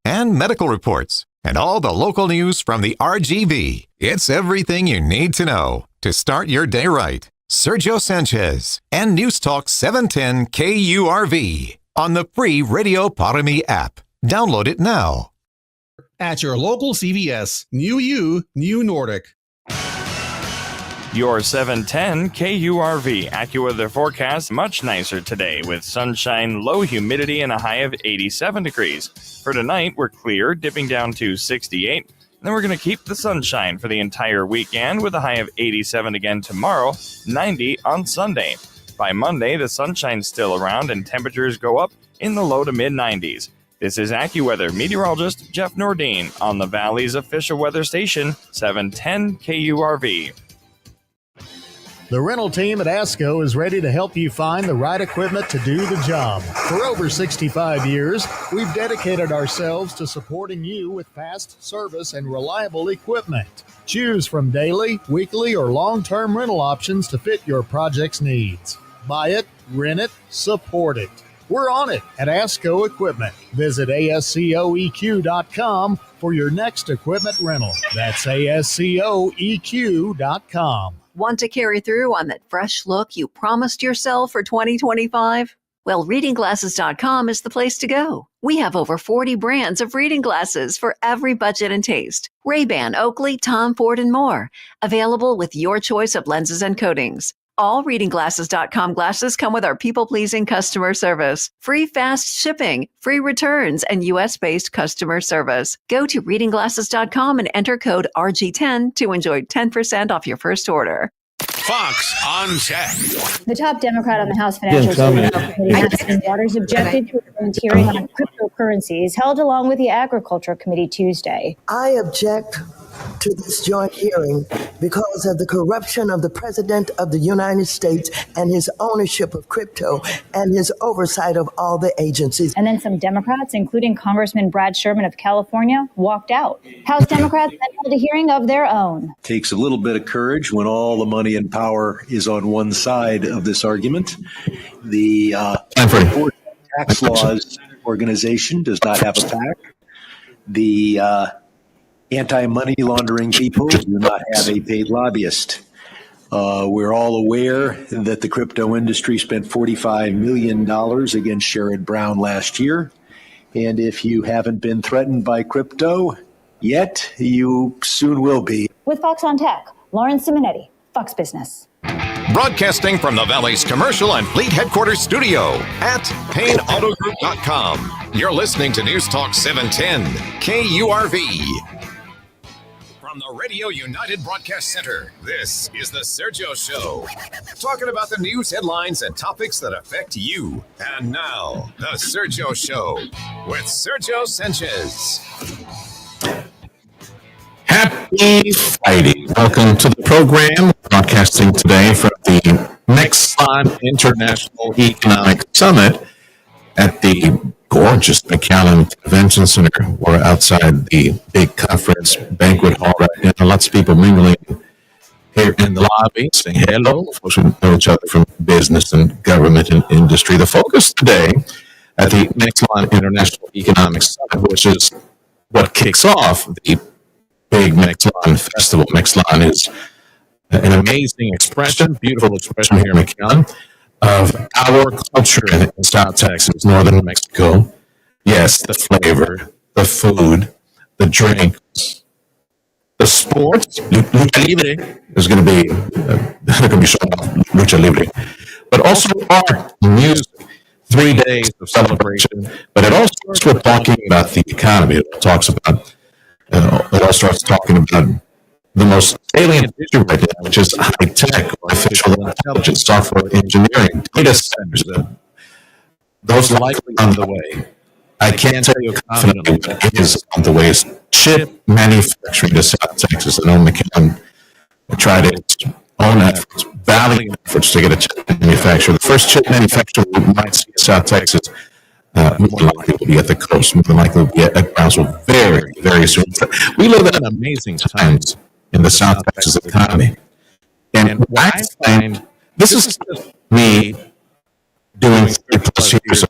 and medical reports, and all the local news from the RGV. It's everything you need to know to start your day right. Sergio Sanchez and News Talk 710 KURV on the free Radio Parami app. Download it now. At your local CVS, new you, new Nordic. Your 710 KURV AccuWeather forecast much nicer today with sunshine, low humidity, and a high of 87 degrees. For tonight, we're clear, dipping down to 68. Then we're going to keep the sunshine for the entire weekend with a high of 87 again tomorrow, 90 on Sunday. By Monday, the sunshine's still around and temperatures go up in the low to mid-90s. This is AccuWeather meteorologist Jeff Nordine on the Valley's official weather station, 710 KURV. The rental team at ASCO is ready to help you find the right equipment to do the job. For over 65 years, we've dedicated ourselves to supporting you with fast service and reliable equipment. Choose from daily, weekly, or long-term rental options to fit your project's needs. Buy it, rent it, support it. We're on it at ASCO Equipment. Visit ASCOEQ.com for your next equipment rental. That's ASCOEQ.com. Want to carry through on that fresh look you promised yourself for 2025? Well, readingglasses.com is the place to go. We have over 40 brands of reading glasses for every budget and taste. Ray-Ban, Oakley, Tom Ford, and more. Available with your choice of lenses and coatings. All readingglasses.com glasses come with our people-pleasing customer service, free fast shipping, free returns, and U.S.-based customer service. Go to readingglasses.com and enter code RG10 to enjoy 10% off your first order. Fox on Tech. The top Democrat on the House Financial Committee, Maxine Waters, objected to a hearing on cryptocurrencies held along with the Agriculture Committee Tuesday. I object to this joint hearing because of the corruption of the President of the United States and his ownership of crypto and his oversight of all the agencies. And then some Democrats, including Congressman Brad Sherman of California, walked out. House Democrats then held a hearing of their own. Takes a little bit of courage when all the money and power is on one side of this argument. The tax laws organization does not have a PAC. The anti-money laundering people do not have a paid lobbyist. We're all aware that the crypto industry spent $45 million against Sherrod Brown last year. And if you haven't been threatened by crypto yet, you soon will be. With Fox on Tech, Lauren Simonetti, Fox Business. Broadcasting from the Valley's commercial and fleet headquarters studio at PayneAutoGroup.com. You're listening to News Talk 710 KURV. From the Radio United Broadcast Center, this is the Sergio Show. Talking about the news headlines and topics that affect you. And now, the Sergio Show with Sergio Sanchez. Happy Friday. Welcome to the program. Broadcasting today from the MXLAN International Economic Summit at the gorgeous McAllen Convention Center. We're outside the big conference banquet hall right now. Lots of people mingling here in the lobby, saying hello. Folks who know each other from business and government and industry. The focus today at the MXLAN International Economic Summit, which is what kicks off the big MXLAN Festival. MXLAN is an amazing expression, beautiful expression here in McAllen, of our culture in South Texas, northern Mexico. Yes, the flavor, the food, the drinks, the sports. Lucha Libre is going to be showing off Lucha Libre, but also art, music. 3 days of celebration, but it all starts with talking about the economy. It all starts talking about the most salient issue right now, which is high tech, artificial intelligence, software engineering, data centers. Those are likely on the way. I can't tell you confidently what it is on the way. It's chip manufacturing to South Texas. I know McAllen tried its own efforts, valiant efforts to get a chip manufacturer. The first chip manufacturer we might see in South Texas more likely will be at the coast, more likely will be at Brownsville very, very soon. We live in amazing times in the South Texas economy. And what I find, this is me doing 30 plus years of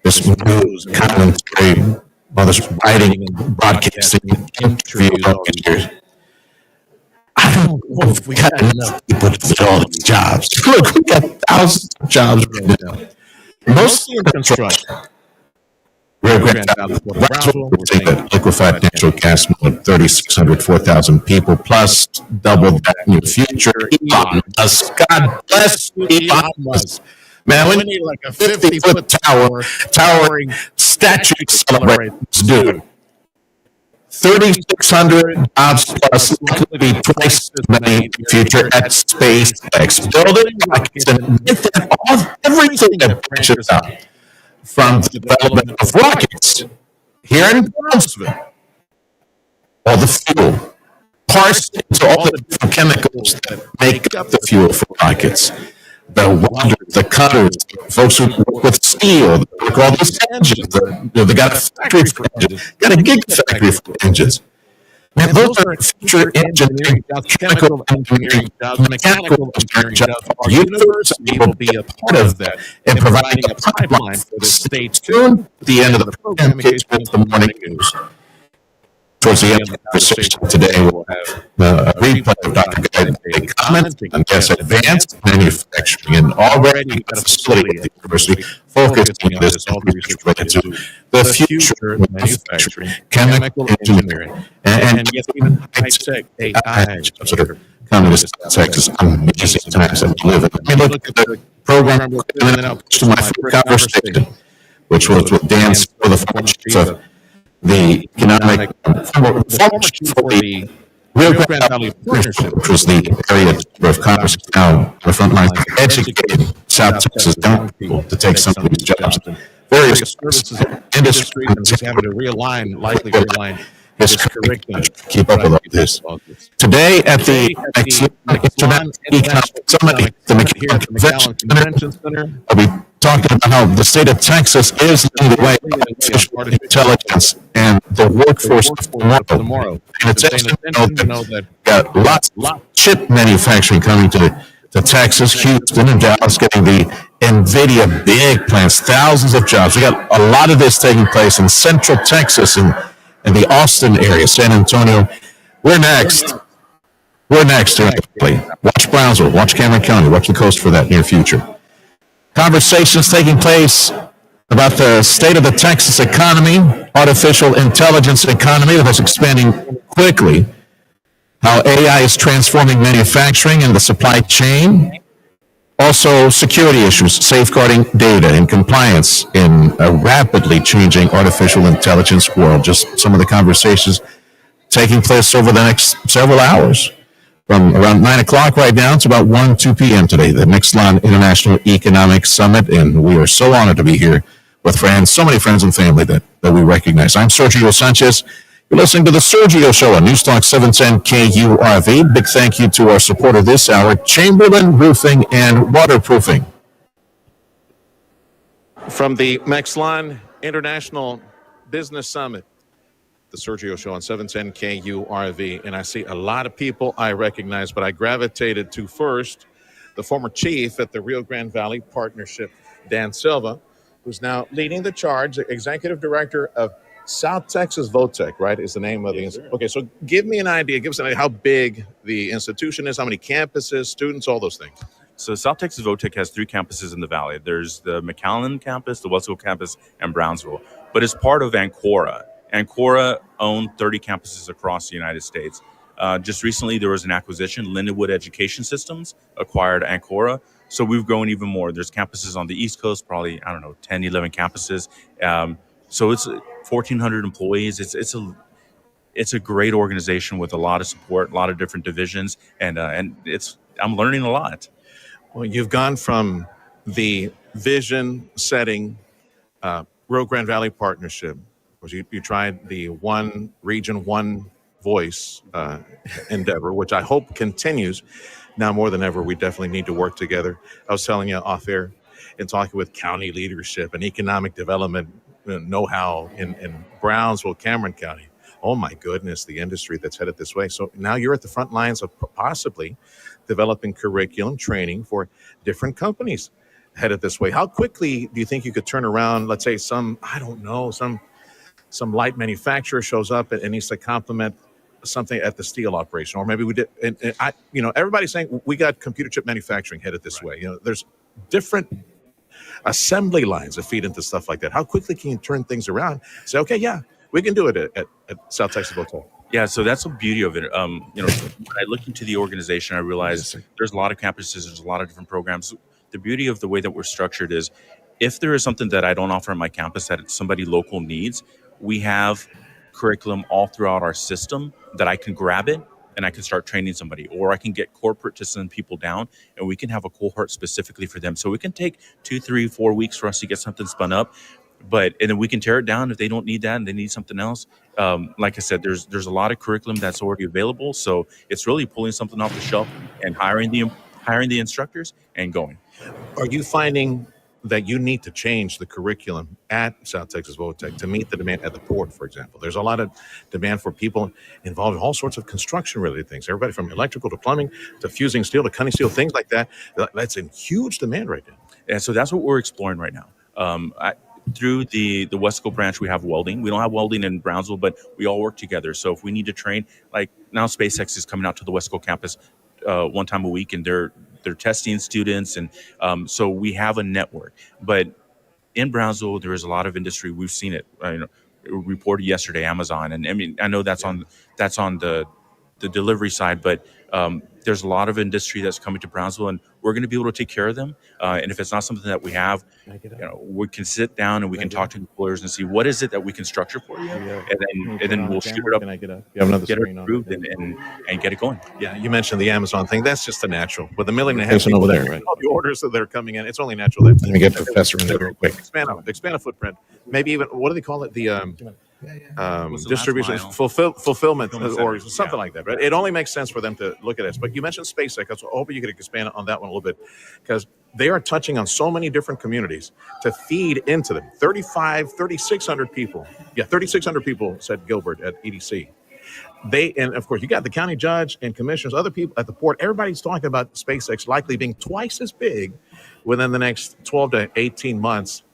this news commentary mothers writing and broadcasting interviews all these years. I don't know if we got enough people to fill all these jobs. Look, we got thousands of jobs right now. Mostly in construction. Rio Grande Valley, Brownsville, we're saying that liquefied natural gas, 3,600, 4,000 people, plus double that in the future. Elon Musk, God bless Elon Musk. Man, we need like a 50-foot towering statue to celebrate this dude. 3,600 jobs plus, likely to be twice as many in the future at SpaceX. Building rockets and with that, everything that branches out from the development of rockets here in Brownsville, all the fuel, parsed into all the different chemicals that make up the fuel for rockets. The welders, the cutters, folks who work with steel, work all these engines. They got a factory for engines, got a gigafactory for engines. Man, those are future engineering jobs, chemical engineering jobs, mechanical engineering jobs. Our university will be a part of that in providing a pipeline for the state. Soon, at the end of the program, in case with the morning news. Towards the end of the conversation today, we'll have a replay of Dr. Guy's comments on yes, advanced manufacturing, and already a facility at the university focusing on this research related to the future of manufacturing, chemical engineering, and yes, even high-tech AI jobs that are coming to Texas. Amazing times that we live in. Let me look at the program, and then I'll push to my first conversation, which was with Dan Silver, the former chief of the economic former chief for the Rio Grande Valley Partnership, which was the area of Congress now on the front lines educating South Texas young people to take some of these jobs. Various services, industry, and just having to likely realign his curriculum. Keep up with all this. Today at the MXLAN Economic Summit, the McAllen Convention Center, I'll be talking about how the state of Texas is leading the way of artificial intelligence and the workforce of tomorrow. And it's interesting to know that got lots of chip manufacturing coming to Texas, Houston, and Dallas, getting the NVIDIA big plants, thousands of jobs. We got a lot of this taking place in Central Texas and the Austin area, San Antonio. We're next. We're next here. Watch Brownsville, watch Cameron County, watch the coast for that near future. Conversations taking place about the state of the Texas economy, artificial intelligence economy that's expanding quickly, how AI is transforming manufacturing and the supply chain, also security issues, safeguarding data and compliance in a rapidly changing artificial intelligence world. Just some of the conversations taking place over the next several hours. From around 9 o'clock right now, it's about 2 p.m. today, the MXLAN International Economic Summit, and we are so honored to be here with friends, so many friends and family that we recognize. I'm Sergio Sanchez. You're listening to the Sergio Show on News Talk 710 KURV. Big thank you to our supporter this hour, Chamberlain Roofing and Waterproofing. From the MXLAN International Business Summit, the Sergio Show on 710 KURV, and I see a lot of people I recognize, but I gravitated to first the former chief at the Rio Grande Valley Partnership, Dan Silva, who's now leading the charge, the executive director of South Texas Votech, right, is the name of the institution. Okay, so give me an idea, give us an idea how big the institution is, how many campuses, students, all those things. So South Texas Votech has 3 campuses in the valley. There's the McAllen campus, the Westville campus, and Brownsville, but it's part of Ancora. Ancora owned 30 campuses across the United States. Just recently, there was an acquisition. Lindenwood Education Systems acquired Ancora. So we've grown even more. There's campuses on the East Coast, probably, 10, 11 campuses. So it's 1,400 employees. It's a great organization with a lot of support, a lot of different divisions, and I'm learning a lot. Well, you've gone from the vision setting Rio Grande Valley Partnership. You tried the one region, one voice endeavor, which I hope continues. Now more than ever, we definitely need to work together. I was telling you off air in talking with county leadership and economic development know-how in Brownsville, Cameron County. Oh my goodness, the industry that's headed this way. So now you're at the front lines of possibly developing curriculum training for different companies headed this way. How quickly do you think you could turn around, let's say some some light manufacturer shows up and needs to complement something at the steel operation, or maybe we did. And everybody's saying we got computer chip manufacturing headed this way. There's different assembly lines that feed into stuff like that. How quickly can you turn things around? Say, okay, yeah, we can do it at South Texas Hotel. Yeah, so that's the beauty of it. When I look into the organization, I realized there's a lot of campuses, there's a lot of different programs. The beauty of the way that we're structured is, if there is something that I don't offer on my campus that somebody local needs, we have curriculum all throughout our system that I can grab it and I can start training somebody, or I can get corporate to send people down and we can have a cohort specifically for them. So it can take 2, 3, 4 weeks for us to get something spun up, and then we can tear it down if they don't need that and they need something else. Like I said, there's a lot of curriculum that's already available. So it's really pulling something off the shelf and hiring the instructors and going. Are you finding that you need to change the curriculum at South Texas Votech to meet the demand at the port, for example? There's a lot of demand for people involved in all sorts of construction-related things. Everybody from electrical to plumbing to fusing steel to cutting steel, things like that. That's in huge demand right now. And so that's what we're exploring right now. Through the Wesco branch, we have welding. We don't have welding in Brownsville, but we all work together. So if we need to train, like now SpaceX is coming out to the Wesco campus one time a week, and they're testing students, and so we have a network. But in Brownsville, there is a lot of industry. We've seen it. Reported yesterday, Amazon, and I mean, I know that's on the delivery side, but there's a lot of industry that's coming to Brownsville, and we're going to be able to take care of them. And if it's not something that we have, we can sit down and we can talk to employers and see what is it that we can structure for you, and then we'll shoot it up, get it approved, and get it going. Yeah, you mentioned the Amazon thing. That's just a natural. With $1.5 million over there, right? All the orders that are coming in, it's only natural. Let me get Professor in there real quick. Expand a footprint. Maybe even, what do they call it? The distribution, fulfillment, or something like that, right? It only makes sense for them to look at this. But you mentioned SpaceX. So I hope you could expand on that one a little bit, because they are touching on so many different communities to feed into them. 3,600 people. Yeah, 3,600 people, said Gilbert at EDC. And of course, you got the county judge and commissioners, other people at the port. Everybody's talking about SpaceX likely being twice as big within the next 12 to 18 months.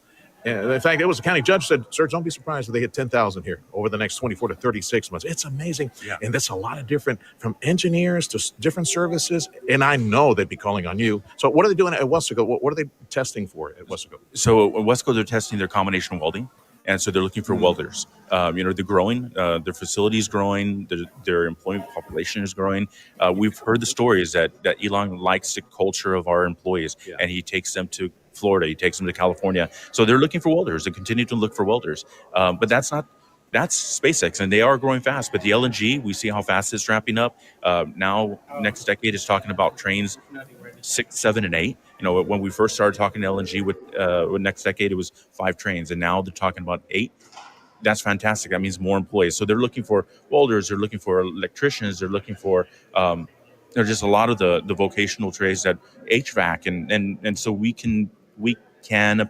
And in fact, it was the county judge said, "Sir, don't be surprised if they hit 10,000 here over the next 24 to 36 months." It's amazing. Yeah. And that's a lot of different, from engineers to different services. And I know they'd be calling on you. So what are they doing at Wesco? What are they testing for at Wesco? So at Wesco, they're testing their combination welding. And so they're looking for welders. They're growing. Their facility is growing. Their employment population is growing. We've heard the stories that Elon likes the culture of our employees, and he takes them to Florida. He takes them to California. So they're looking for welders. They continue to look for welders. But that's SpaceX, and they are growing fast. But the LNG, we see how fast it's ramping up. Now, next decade is talking about trains 6, 7, and 8. When we first started talking to LNG with next decade, it was 5 trains, and now they're talking about 8. That's fantastic. That means more employees. So they're looking for welders. They're looking for electricians. They're looking for there's just a lot of the vocational trades, that HVAC, and so we can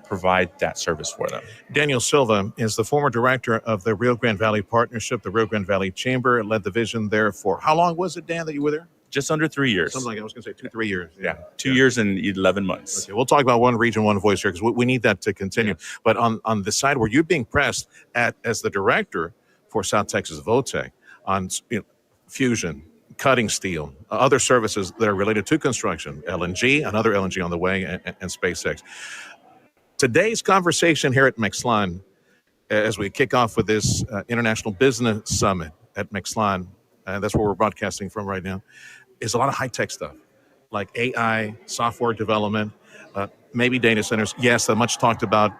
provide that service for them. Daniel Silva is the former director of the Rio Grande Valley Partnership. The Rio Grande Valley Chamber led the vision there for, how long was it, Dan, that you were there? Just under 3 years. Something like, I was going to say 2-3 years. Yeah, 2 years and 11 months. Okay, we'll talk about one region, one voice here, because we need that to continue. Yeah. But on the side where you're being pressed as the director for South Texas Votech on fusion, cutting steel, other services that are related to construction, LNG, another LNG on the way, and SpaceX. Today's conversation here at MXLAN, as we kick off with this International Business Summit at MXLAN, that's where we're broadcasting from right now, is a lot of high-tech stuff, like AI, software development, maybe data centers. Yes, the much talked about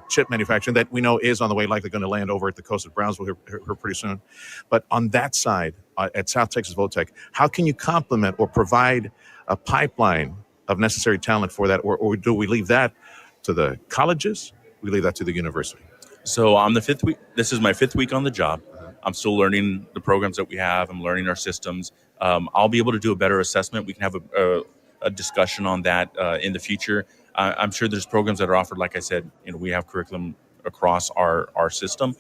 chip manufacturing that we know is on the way, likely going to land over at the coast of Brownsville here pretty soon. But on that side, at South Texas Votech, how can you complement or provide a pipeline of necessary talent for that? Or do we leave that to the colleges? We leave that to the university? So I'm the 5th week. This is my 5th week on the job. I'm still learning the programs that we have. I'm learning our systems. I'll be able to do a better assessment. We can have a discussion on that in the future. I'm sure there's programs that are offered. Like I said, we have curriculum across our system.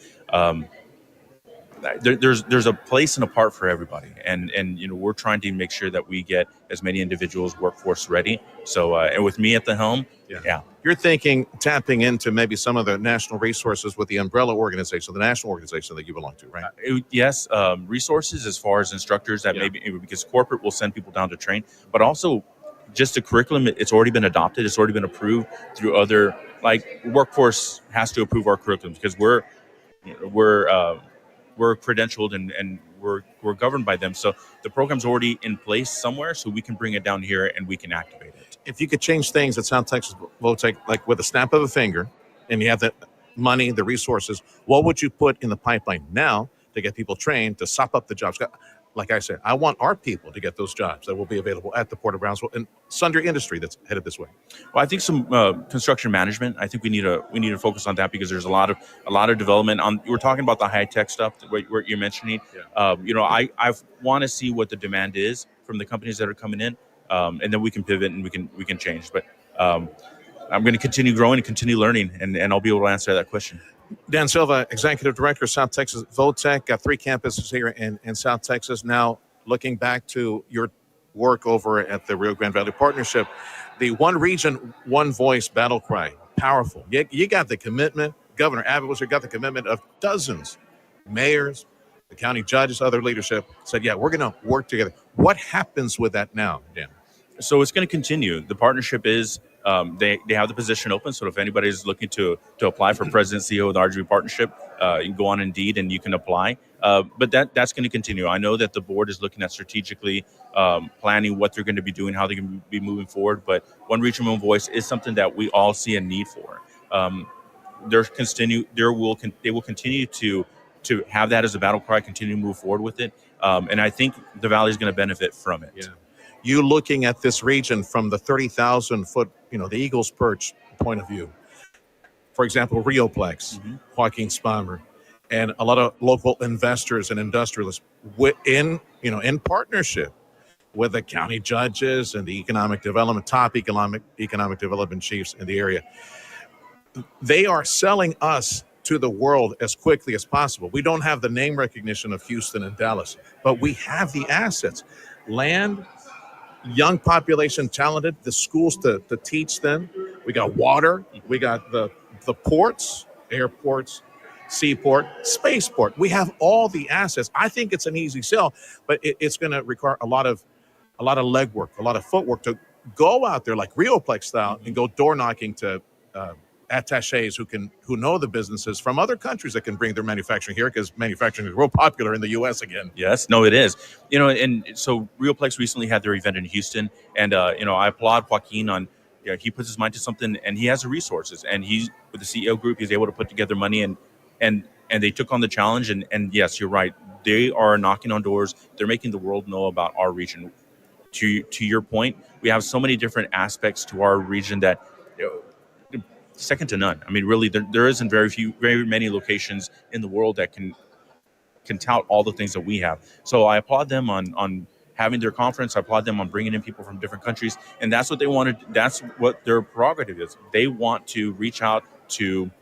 there's a place and a part for everybody, and we're trying to make sure that we get as many individuals workforce ready. So and with me at the helm, yeah. You're thinking tapping into maybe some of the national resources with the umbrella organization, the national organization that you belong to, right? Yes, resources as far as instructors that maybe because corporate will send people down to train, but also just the curriculum. It's already been adopted. It's already been approved through other, like workforce has to approve our curriculum because we're credentialed and we're governed by them. So the program's already in place somewhere, so we can bring it down here and we can activate it. If you could change things at South Texas Votech, like with a snap of a finger, and you have the money, the resources, what would you put in the pipeline now to get people trained to sop up the jobs? Like I said, I want our people to get those jobs that will be available at the Port of Brownsville and sundry industry that's headed this way. Well, I think some construction management. I think we need to focus on that because there's a lot of development on. We're talking about the high tech stuff where you're mentioning. I want to see what the demand is from the companies that are coming in, and then we can pivot and we can change. But I'm going to continue growing and continue learning, and I'll be able to answer that question. Dan Silva, Executive Director, South Texas Votech, got 3 campuses here in South Texas. Now, looking back to your work over at the Rio Grande Valley Partnership, the one region, one voice battle cry, powerful. You got the commitment. Governor Abbott was here, got the commitment of dozens, mayors, the county judges, other leadership, said, yeah, we're going to work together. What happens with that now, Dan? So it's going to continue. The partnership is they have the position open. So if anybody is looking to apply for President CEO of the RGV partnership, you can go on Indeed and you can apply. But that's going to continue. I know that the board is looking at strategically planning what they're going to be doing, how they can be moving forward. But one region, one voice is something that we all see a need for. They will continue to have that as a battle cry, continue to move forward with it. And I think the Valley is going to benefit from it. Yeah. You looking at this region from the 30,000-foot, the Eagles Perch point of view. For example, Rioplex, Joaquin Spalmer, and a lot of local investors and industrialists in partnership with the county judges and the top economic development chiefs in the area. They are selling us to the world as quickly as possible. We don't have the name recognition of Houston and Dallas, but we have the assets, land, young population, talented, the schools to teach them. We got water. We got the ports, airports, seaport, spaceport. We have all the assets. I think it's an easy sell, but it's going to require a lot of legwork, a lot of footwork to go out there like Rioplex style and go door knocking to attachés who know the businesses from other countries that can bring their manufacturing here, because manufacturing is real popular in the U.S. again. Yes, no, it is. And so Rioplex recently had their event in Houston, and I applaud Joaquin on. He puts his mind to something, and he has the resources, and he's with the CEO group. He's able to put together money, and they took on the challenge. And yes, you're right. They are knocking on doors. They're making the world know about our region. To your point, we have so many different aspects to our region that. Second to none. I mean, really, there isn't very many locations in the world that can tout all the things that we have. So I applaud them on having their conference. I applaud them on bringing in people from different countries, and that's what they wanted. That's what their prerogative is. They want to reach out to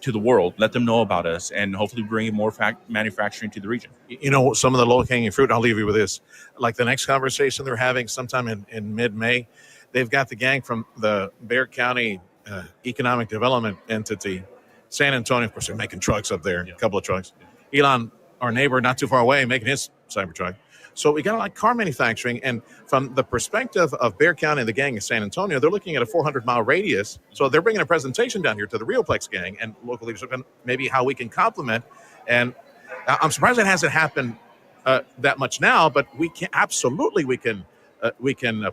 the world, let them know about us, and hopefully bring more manufacturing to the region. Some of the low-hanging fruit, I'll leave you with this. Like the next conversation they're having sometime in mid-May, they've got the gang from the Bexar County economic development entity, San Antonio. Of course, they're making trucks up there, a couple of trucks. Elon, our neighbor, not too far away, making his Cybertruck. So we got like car manufacturing, and from the perspective of Bexar County and the gang in San Antonio, they're looking at a 400-mile radius. So they're bringing a presentation down here to the Rioplex gang and local leadership, and maybe how we can complement. And I'm surprised it hasn't happened that much now, but we can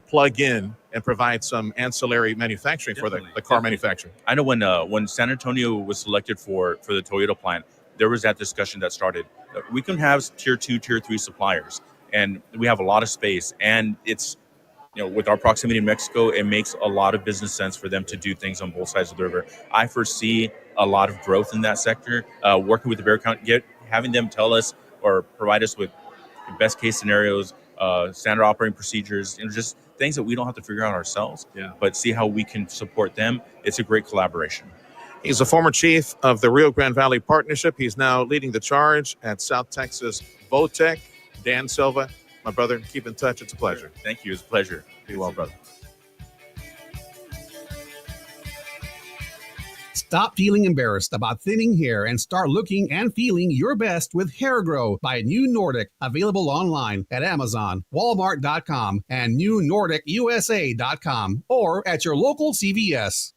plug in and provide some ancillary manufacturing. Definitely. For the car manufacturing. I know when San Antonio was selected for the Toyota plant, there was that discussion that started. We can have tier 2, tier 3 suppliers, and we have a lot of space. And it's, with our proximity to Mexico, it makes a lot of business sense for them to do things on both sides of the river. I foresee a lot of growth in that sector. Working with the Bexar County, having them tell us or provide us with best case scenarios, standard operating procedures, just things that we don't have to figure out ourselves, but see how we can support them. It's a great collaboration. He's a former chief of the Rio Grande Valley Partnership. He's now leading the charge at South Texas VOTEC. Dan Silva, my brother, keep in touch. It's a pleasure. Thank you. It's a pleasure. Be well, brother. Stop feeling embarrassed about thinning hair and start looking and feeling your best with Hair Grow by New Nordic, available online at Amazon, Walmart.com, and NewNordicUSA.com, or at your local CVS.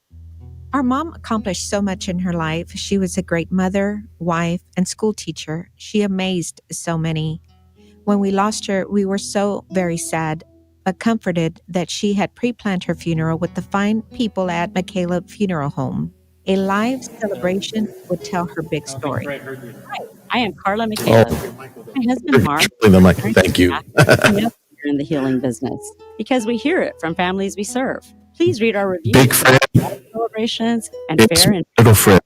Our mom accomplished so much in her life. She was a great mother, wife, and school teacher. She amazed so many. When we lost her, we were so very sad, but comforted that she had pre-planned her funeral with the fine people at McCaleb Funeral Home. A live celebration would tell her big story. Hi, I am Carla McCaleb. My husband, Mark, Thank you. in the healing business because we hear it from families we serve. Please read our reviews Big friend. Celebrations and It's fair and little friend.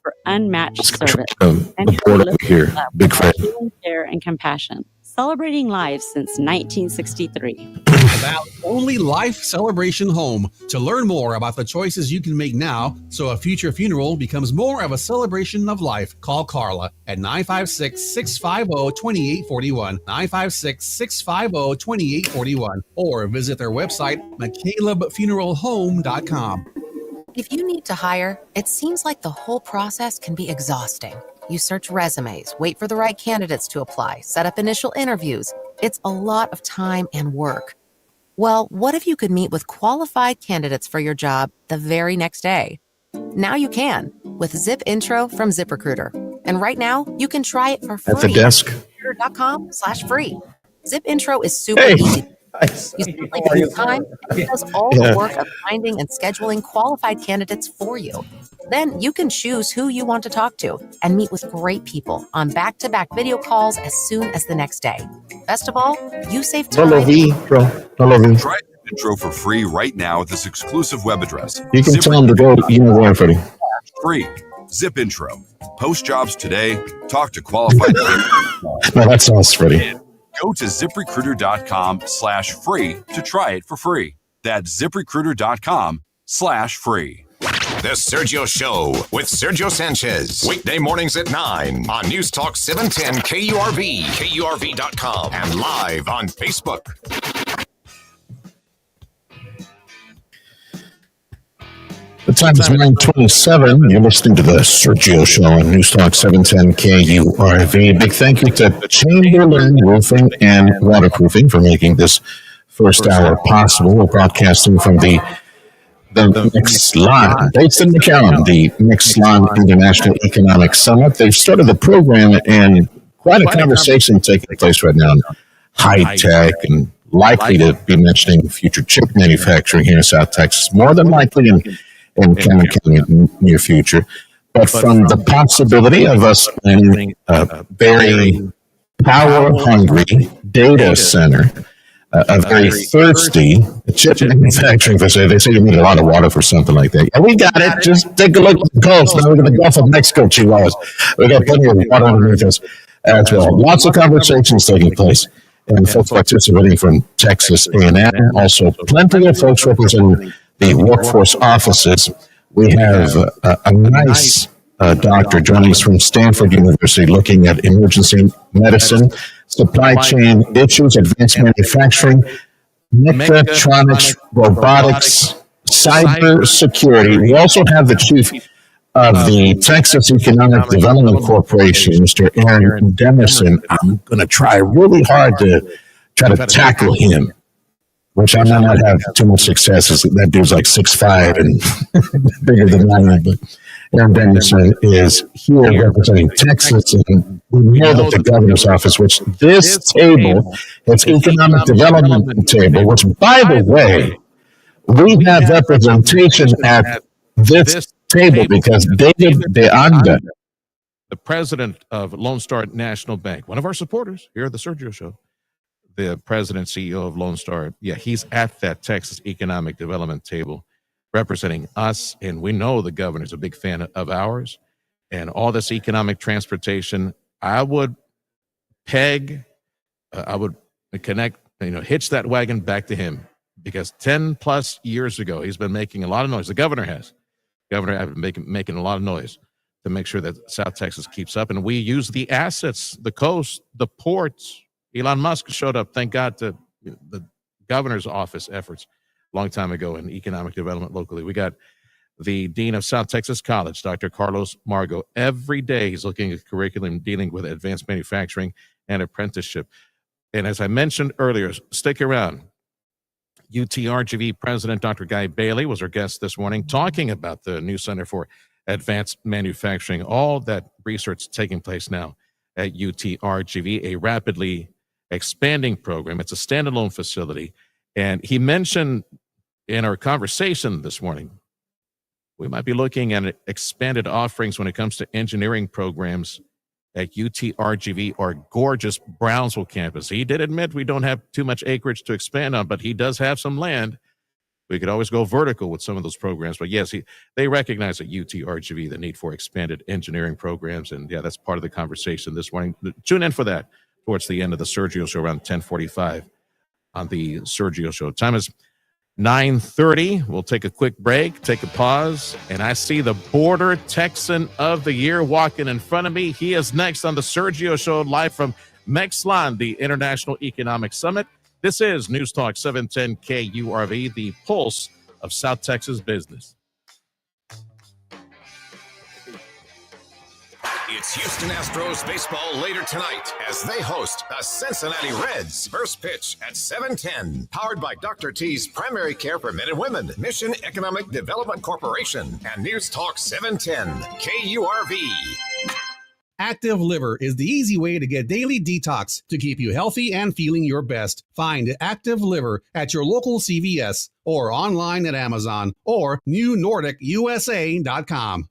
for unmatched service The and board over here. Big friend. healing care and compassion. Celebrating lives since 1963. About only life celebration home. To learn more about the choices you can make now so a future funeral becomes more of a celebration of life, call Carla at 956-650-2841, 956-650-2841, or visit their website, McCalebFuneralHome.com. If you need to hire, it seems like the whole process can be exhausting. You search resumes, wait for the right candidates to apply, set up initial interviews. It's a lot of time and work. Well, what if you could meet with qualified candidates for your job the very next day? Now you can with Zip Intro from ZipRecruiter. And right now, you can try it for free At the desk. ZipRecruiter.com/free. Zip Intro is super easy. You simply give it time and it does all the work of finding and scheduling qualified candidates for you. Then you can choose who you want to talk to and meet with great people on back-to-back video calls as soon as the next day. Best of all, you save time. Try Intro for free right now at this exclusive web address. You can tell them to go, you know where, Freddie. Free. Zip Intro. Post jobs today. Talk to qualified candidates. No, that's us, Freddie. Go to ZipRecruiter.com/free to try it for free. That's ZipRecruiter.com/free. The Sergio Show with Sergio Sanchez. Weekday mornings at 9 on News Talk 710 KURV, KURV.com, and live on Facebook. The time is 9:27. You're listening to the Sergio Show on News Talk 710 KURV. Big thank you to Chamberlain Roofing and Waterproofing for making this first hour possible. We're broadcasting from the MXLAN, based in McAllen, the MXLAN International Economic Summit. They've started the program and quite a conversation taking place right now on high tech and likely to be mentioning future chip manufacturing here in South Texas, more than likely in coming in the near future. But from the possibility of us planning a very power-hungry data center, a very thirsty chip manufacturing facility. They say you need a lot of water for something like that. Yeah, we got it. Just take a look at the coast. Now we're in the Gulf of Mexico, Chihuahuas. We got plenty of water underneath us as well. Lots of conversations taking place, and folks participating from Texas A&M. Also, plenty of folks representing the workforce offices. We have a nice doctor joining us from Stanford University, looking at emergency medicine, supply chain issues, advanced manufacturing, mechatronics, robotics, cyber security. We also have the chief of the Texas Economic Development Corporation, Mr. Aaron Demerson. I'm going to try really hard to tackle him, which I might not have too much success. That dude's like 6'5" and bigger than I am. But Aaron Demerson is here representing Texas, and we know that the governor's office, which this table, it's economic development table, which, by the way, we have representation at this table because David DeAnda, the president of Lone Star National Bank, one of our supporters here at the Sergio Show, the president, CEO of Lone Star, he's at that Texas Economic Development table representing us, and we know the governor's a big fan of ours, and all this economic transportation. I would connect, hitch that wagon back to him, because 10 plus years ago, he's been making a lot of noise. The governor has Governor have been making a lot of noise to make sure that South Texas keeps up. And we use the assets, the coast, the ports. Elon Musk showed up, thank God, to the governor's office efforts a long time ago in economic development locally. We got the dean of South Texas College, Dr. Carlos Margo. Every day he's looking at curriculum dealing with advanced manufacturing and apprenticeship. And as I mentioned earlier, stick around. UTRGV President Dr. Guy Bailey was our guest this morning talking about the new Center for Advanced Manufacturing, all that research taking place now at UTRGV, a rapidly expanding program. It's a standalone facility. And he mentioned in our conversation this morning, we might be looking at expanded offerings when it comes to engineering programs at UTRGV, our gorgeous Brownsville campus. He did admit we don't have too much acreage to expand on, but he does have some land. We could always go vertical with some of those programs. But yes, they recognize at UTRGV the need for expanded engineering programs. And yeah, that's part of the conversation this morning. Tune in for that towards the end of the Sergio Show around 10:45 on the Sergio Show. Time is 9:30. We'll take a quick break, take a pause, and I see the Border Texan of the Year walking in front of me. He is next on the Sergio Show, live from MXLAN, the International Economic Summit. This is News Talk 710 KURV, the pulse of South Texas business. It's Houston Astros baseball later tonight as they host the Cincinnati Reds. First pitch at 7:10. Powered by Dr. T's Primary Care for Men and Women, Mission Economic Development Corporation, and News Talk 710 KURV. Active Liver is the easy way to get daily detox to keep you healthy and feeling your best. Find Active Liver at your local CVS or online at Amazon or NewNordicUSA.com.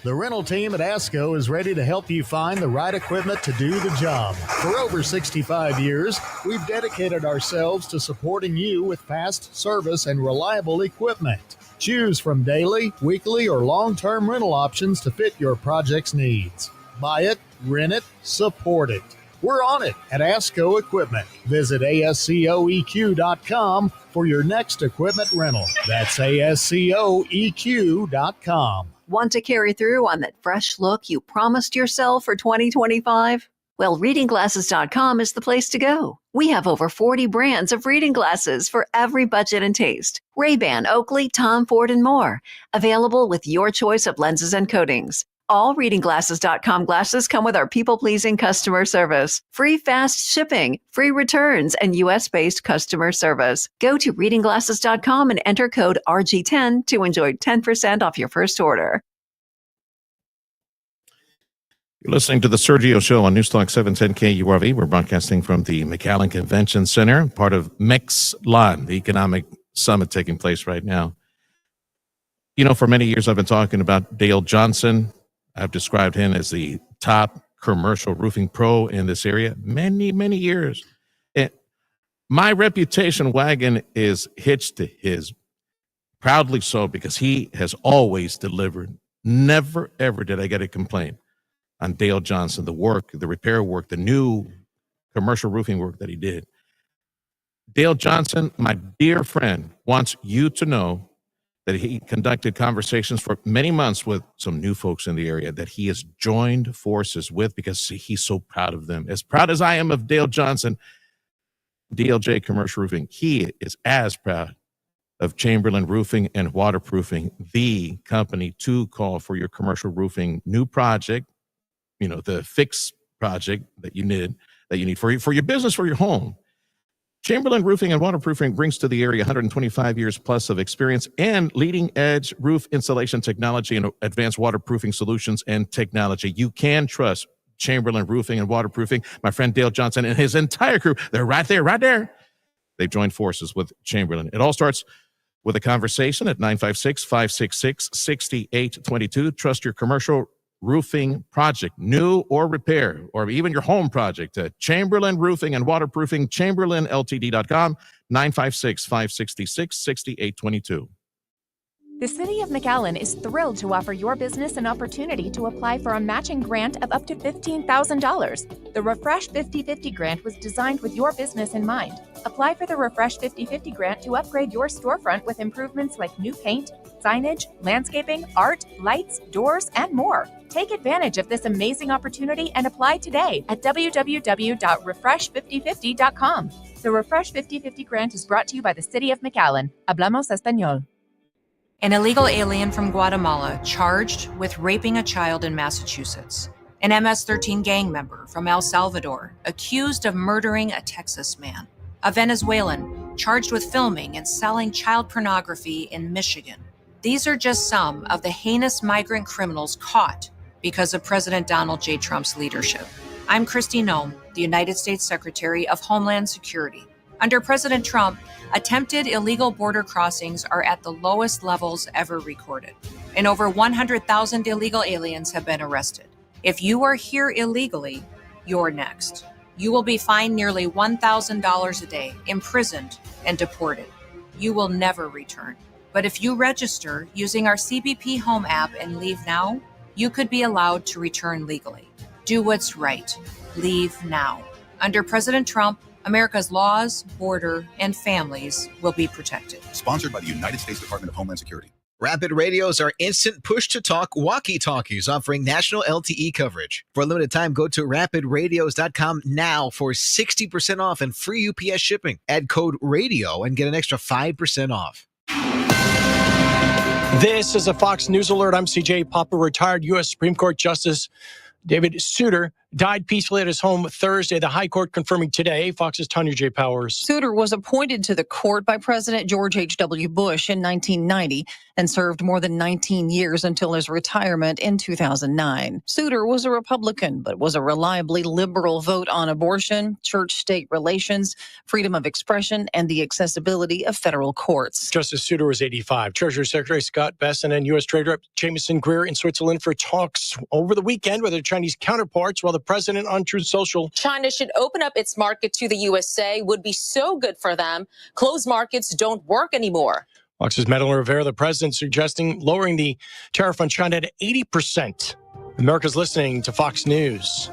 The rental team at ASCO is ready to help you find the right equipment to do the job. For over 65 years, we've dedicated ourselves to supporting you with fast service and reliable equipment. Choose from daily, weekly, or long-term rental options to fit your project's needs. Buy it, rent it, support it. We're on it at ASCO Equipment. Visit ASCOEQ.com for your next equipment rental. That's ASCOEQ.com. Want to carry through on that fresh look you promised yourself for 2025? Well, readingglasses.com is the place to go. We have over 40 brands of reading glasses for every budget and taste. Ray-Ban, Oakley, Tom Ford, and more. Available with your choice of lenses and coatings. All readingglasses.com glasses come with our people-pleasing customer service, free fast shipping, free returns, and U.S.-based customer service. Go to readingglasses.com and enter code RG10 to enjoy 10% off your first order. You're listening to the Sergio Show on Newstalk 710 KURV. We're broadcasting from the McAllen Convention Center, part of MXLAN, the economic summit taking place right now. You know, for many years I've been talking about Dale Johnson. I've described him as the top commercial roofing pro in this area many, many years. And my reputation wagon is hitched to his, proudly so, because he has always delivered. Never, ever did I get a complaint on Dale Johnson, the work, the repair work, the new commercial roofing work that he did. Dale Johnson, my dear friend, wants you to know that he conducted conversations for many months with some new folks in the area that he has joined forces with because he's so proud of them. As proud as I am of Dale Johnson, DLJ Commercial Roofing, he is as proud of Chamberlain Roofing and Waterproofing, the company to call for your commercial roofing new project, you know, the fix project that you need for your business, for your home. Chamberlain Roofing and Waterproofing brings to the area 125 years plus of experience and leading edge roof insulation technology and advanced waterproofing solutions and technology. You can trust Chamberlain Roofing and Waterproofing. My friend Dale Johnson and his entire crew, they're right there. They've joined forces with Chamberlain. It all starts with a conversation at 956-566-6822. Trust your commercial roofing project, new or repair, or even your home project at Chamberlain Roofing and Waterproofing, ChamberlainLTD.com, 956-566-6822. The City of McAllen is thrilled to offer your business an opportunity to apply for a matching grant of up to $15,000. The Refresh 50/50 grant was designed with your business in mind. Apply for the Refresh 50/50 grant to upgrade your storefront with improvements like new paint, signage, landscaping, art, lights, doors, and more. Take advantage of this amazing opportunity and apply today at www.refresh5050.com. The Refresh 50/50 grant is brought to you by the City of McAllen. Hablamos Español. An illegal alien from Guatemala charged with raping a child in Massachusetts. An MS-13 gang member from El Salvador accused of murdering a Texas man. A Venezuelan charged with filming and selling child pornography in Michigan. These are just some of the heinous migrant criminals caught because of President Donald J. Trump's leadership. I'm Kristi Noem, the United States Secretary of Homeland Security. Under President Trump, attempted illegal border crossings are at the lowest levels ever recorded, and over 100,000 illegal aliens have been arrested. If you are here illegally, you're next. You will be fined nearly $1,000 a day, imprisoned, and deported. You will never return. But if you register using our CBP Home app and leave now, you could be allowed to return legally. Do what's right. Leave now. Under President Trump, America's laws, border, and families will be protected. Sponsored by the United States Department of Homeland Security. Rapid Radios are instant push-to-talk walkie-talkies offering national LTE coverage. For a limited time, go to rapidradios.com now for 60% off and free UPS shipping. Add code RADIO and get an extra 5% off. This is a Fox News Alert. I'm CJ Papa. Retired U.S. Supreme Court Justice David Souter died peacefully at his home Thursday. The High Court confirming today. Fox's Tanya J. Powers. Souter was appointed to the court by President George H.W. Bush in 1990 and served more than 19 years until his retirement in 2009. Souter was a Republican, but was a reliably liberal vote on abortion, church-state relations, freedom of expression, and the accessibility of federal courts. Justice Souter was 85. Treasury Secretary Scott Bessent and U.S. Trade Rep Jameson Greer in Switzerland for talks over the weekend with their Chinese counterparts, while the president on Truth Social. China should open up its market to the USA, would be so good for them. Closed markets don't work anymore. Fox's Madeline Rivera, the president, suggesting lowering the tariff on China to 80%. America's listening to Fox News.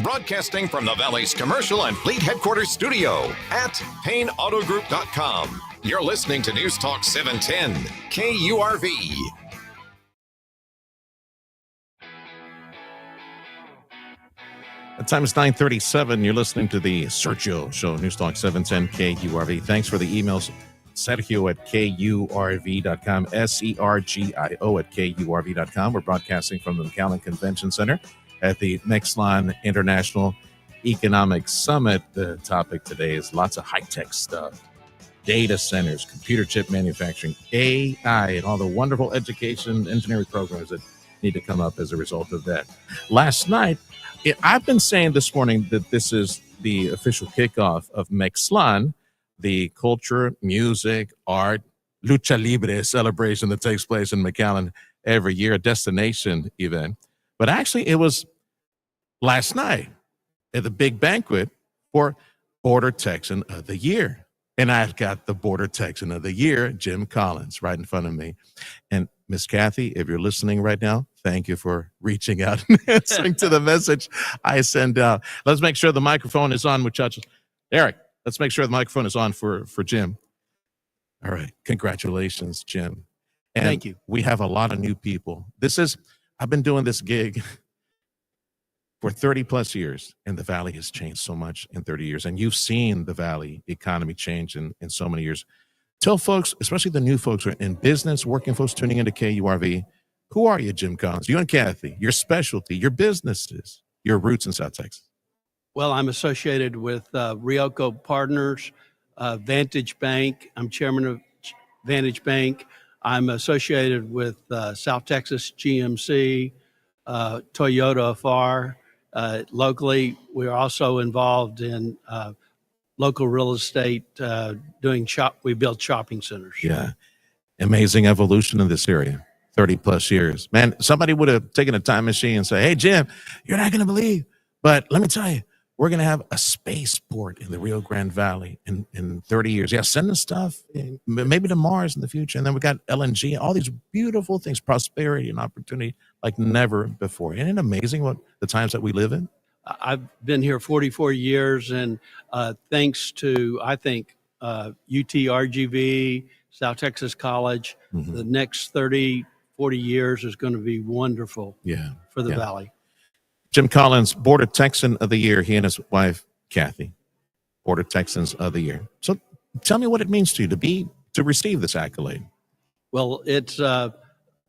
Broadcasting from the Valley's commercial and fleet headquarters studio at PayneAutoGroup.com. You're listening to News Talk 710, KURV. The time is 9:37. You're listening to the Sergio Show, News Talk 710 KURV. Thanks for the emails. Sergio at KURV.com, SERGIO at KURV.com. We're broadcasting from the McAllen Convention Center at the MXLAN International Economic Summit. The topic today is lots of high-tech stuff. Data centers, computer chip manufacturing, AI, and all the wonderful education, engineering programs that need to come up as a result of that. Last night, I've been saying this morning that this is the official kickoff of MXLAN, the culture, music, art, lucha libre celebration that takes place in McAllen every year, a destination event. But actually, it was last night at the big banquet for Border Texan of the Year. And I've got the Border Texan of the Year, Jim Collins, right in front of me. And Miss Kathy, if you're listening right now, thank you for reaching out and answering to the message I send out. Let's make sure the microphone is on, muchachos. Eric, let's make sure the microphone is on for Jim. All right. Congratulations, Jim. And thank you. We have a lot of new people. I've been doing this gig for 30 plus years, and the Valley has changed so much in 30 years. And you've seen the Valley economy change in so many years. Tell folks, especially the new folks who are in business, working folks tuning into KURV, who are you, Jim Collins? You and Kathy, your specialty, your businesses, your roots in South Texas. Well, I'm associated with Rioco Partners, Vantage Bank. I'm chairman of Vantage Bank. I'm associated with South Texas GMC, Toyota FAR. Locally, we're also involved in local real estate, we build shopping centers. Yeah. Amazing evolution in this area, 30 plus years. Man, somebody would have taken a time machine and say, hey, Jim, you're not going to believe, but let me tell you, we're going to have a spaceport in the Rio Grande Valley in 30 years. Yeah, send us stuff, maybe to Mars in the future. And then we got LNG, all these beautiful things, prosperity and opportunity like never before. Isn't it amazing what the times that we live in? I've been here 44 years, and thanks to, I think, UT-RGV, South Texas College, the next 30, 40 years is going to be wonderful for the Valley. Jim Collins, Border Texan of the Year, he and his wife, Kathy, Border Texans of the Year. So tell me what it means to you to receive this accolade. Well, it's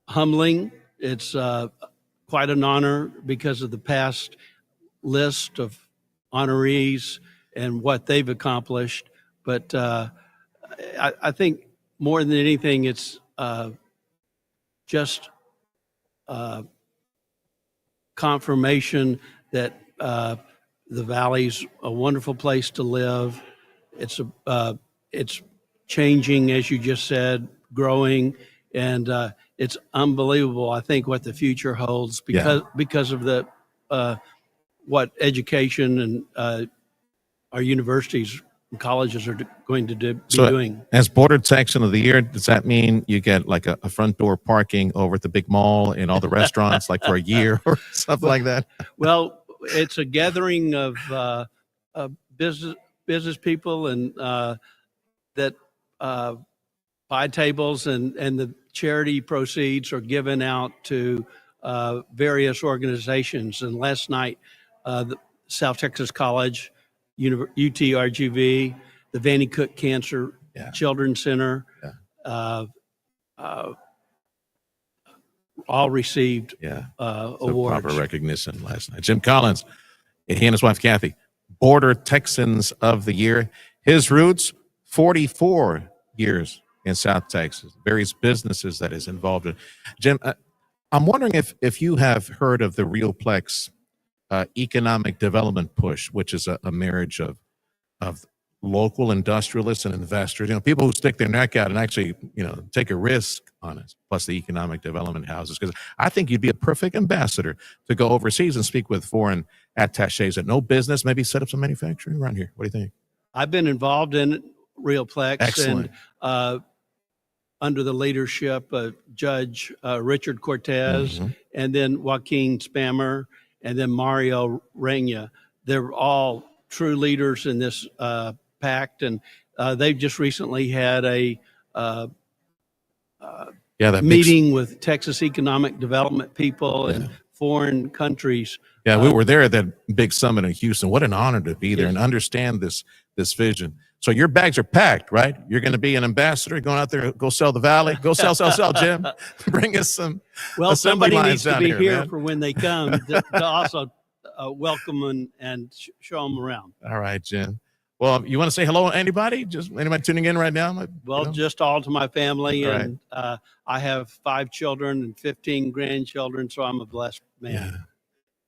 humbling. It's quite an honor because of the past list of honorees and what they've accomplished. But I think more than anything, it's just confirmation that the Valley's a wonderful place to live. It's changing, as you just said, growing, and it's unbelievable. I think what the future holds because of the what education and our universities and colleges are going to be doing. As Border Texan of the Year, does that mean you get like a front door parking over at the big mall and all the restaurants like for a year or something like that? Well, it's a gathering of business people and that buy tables, and the charity proceeds are given out to various organizations. And last night, the South Texas College, UT-RGV, the Vannie Cook Cancer Children's Center, all received awards. Proper recognition last night. Jim Collins, he and his wife Kathy, Border Texans of the Year. His roots, 44 years in South Texas, various businesses that is involved in. Jim, I'm wondering if you have heard of the Realplex economic development push, which is a marriage of local industrialists and investors, people who stick their neck out and actually, take a risk on it, plus the economic development houses. Because I think you'd be a perfect ambassador to go overseas and speak with foreign attaches that know business, maybe set up some manufacturing around here. What do you think? I've been involved in Realplex. Excellent. And under the leadership of Judge Richard Cortez, and then Joaquin Spammer, and then Mario Reina. They're all true leaders in this pact, and they've just recently had a meeting with Texas economic development people and foreign countries. Yeah, we were there at that big summit in Houston. What an honor to be there and understand this vision. So your bags are packed, right? You're going to be an ambassador, going out there, go sell the Valley, go sell, Jim. Bring us some. Well, somebody needs to be here man. For when they come to also welcome and show them around. All right, Jim. Well, you want to say hello to anybody? Just anybody tuning in right now? Just all to my family. All and I have 5 children and 15 grandchildren, so I'm a blessed man. Yeah.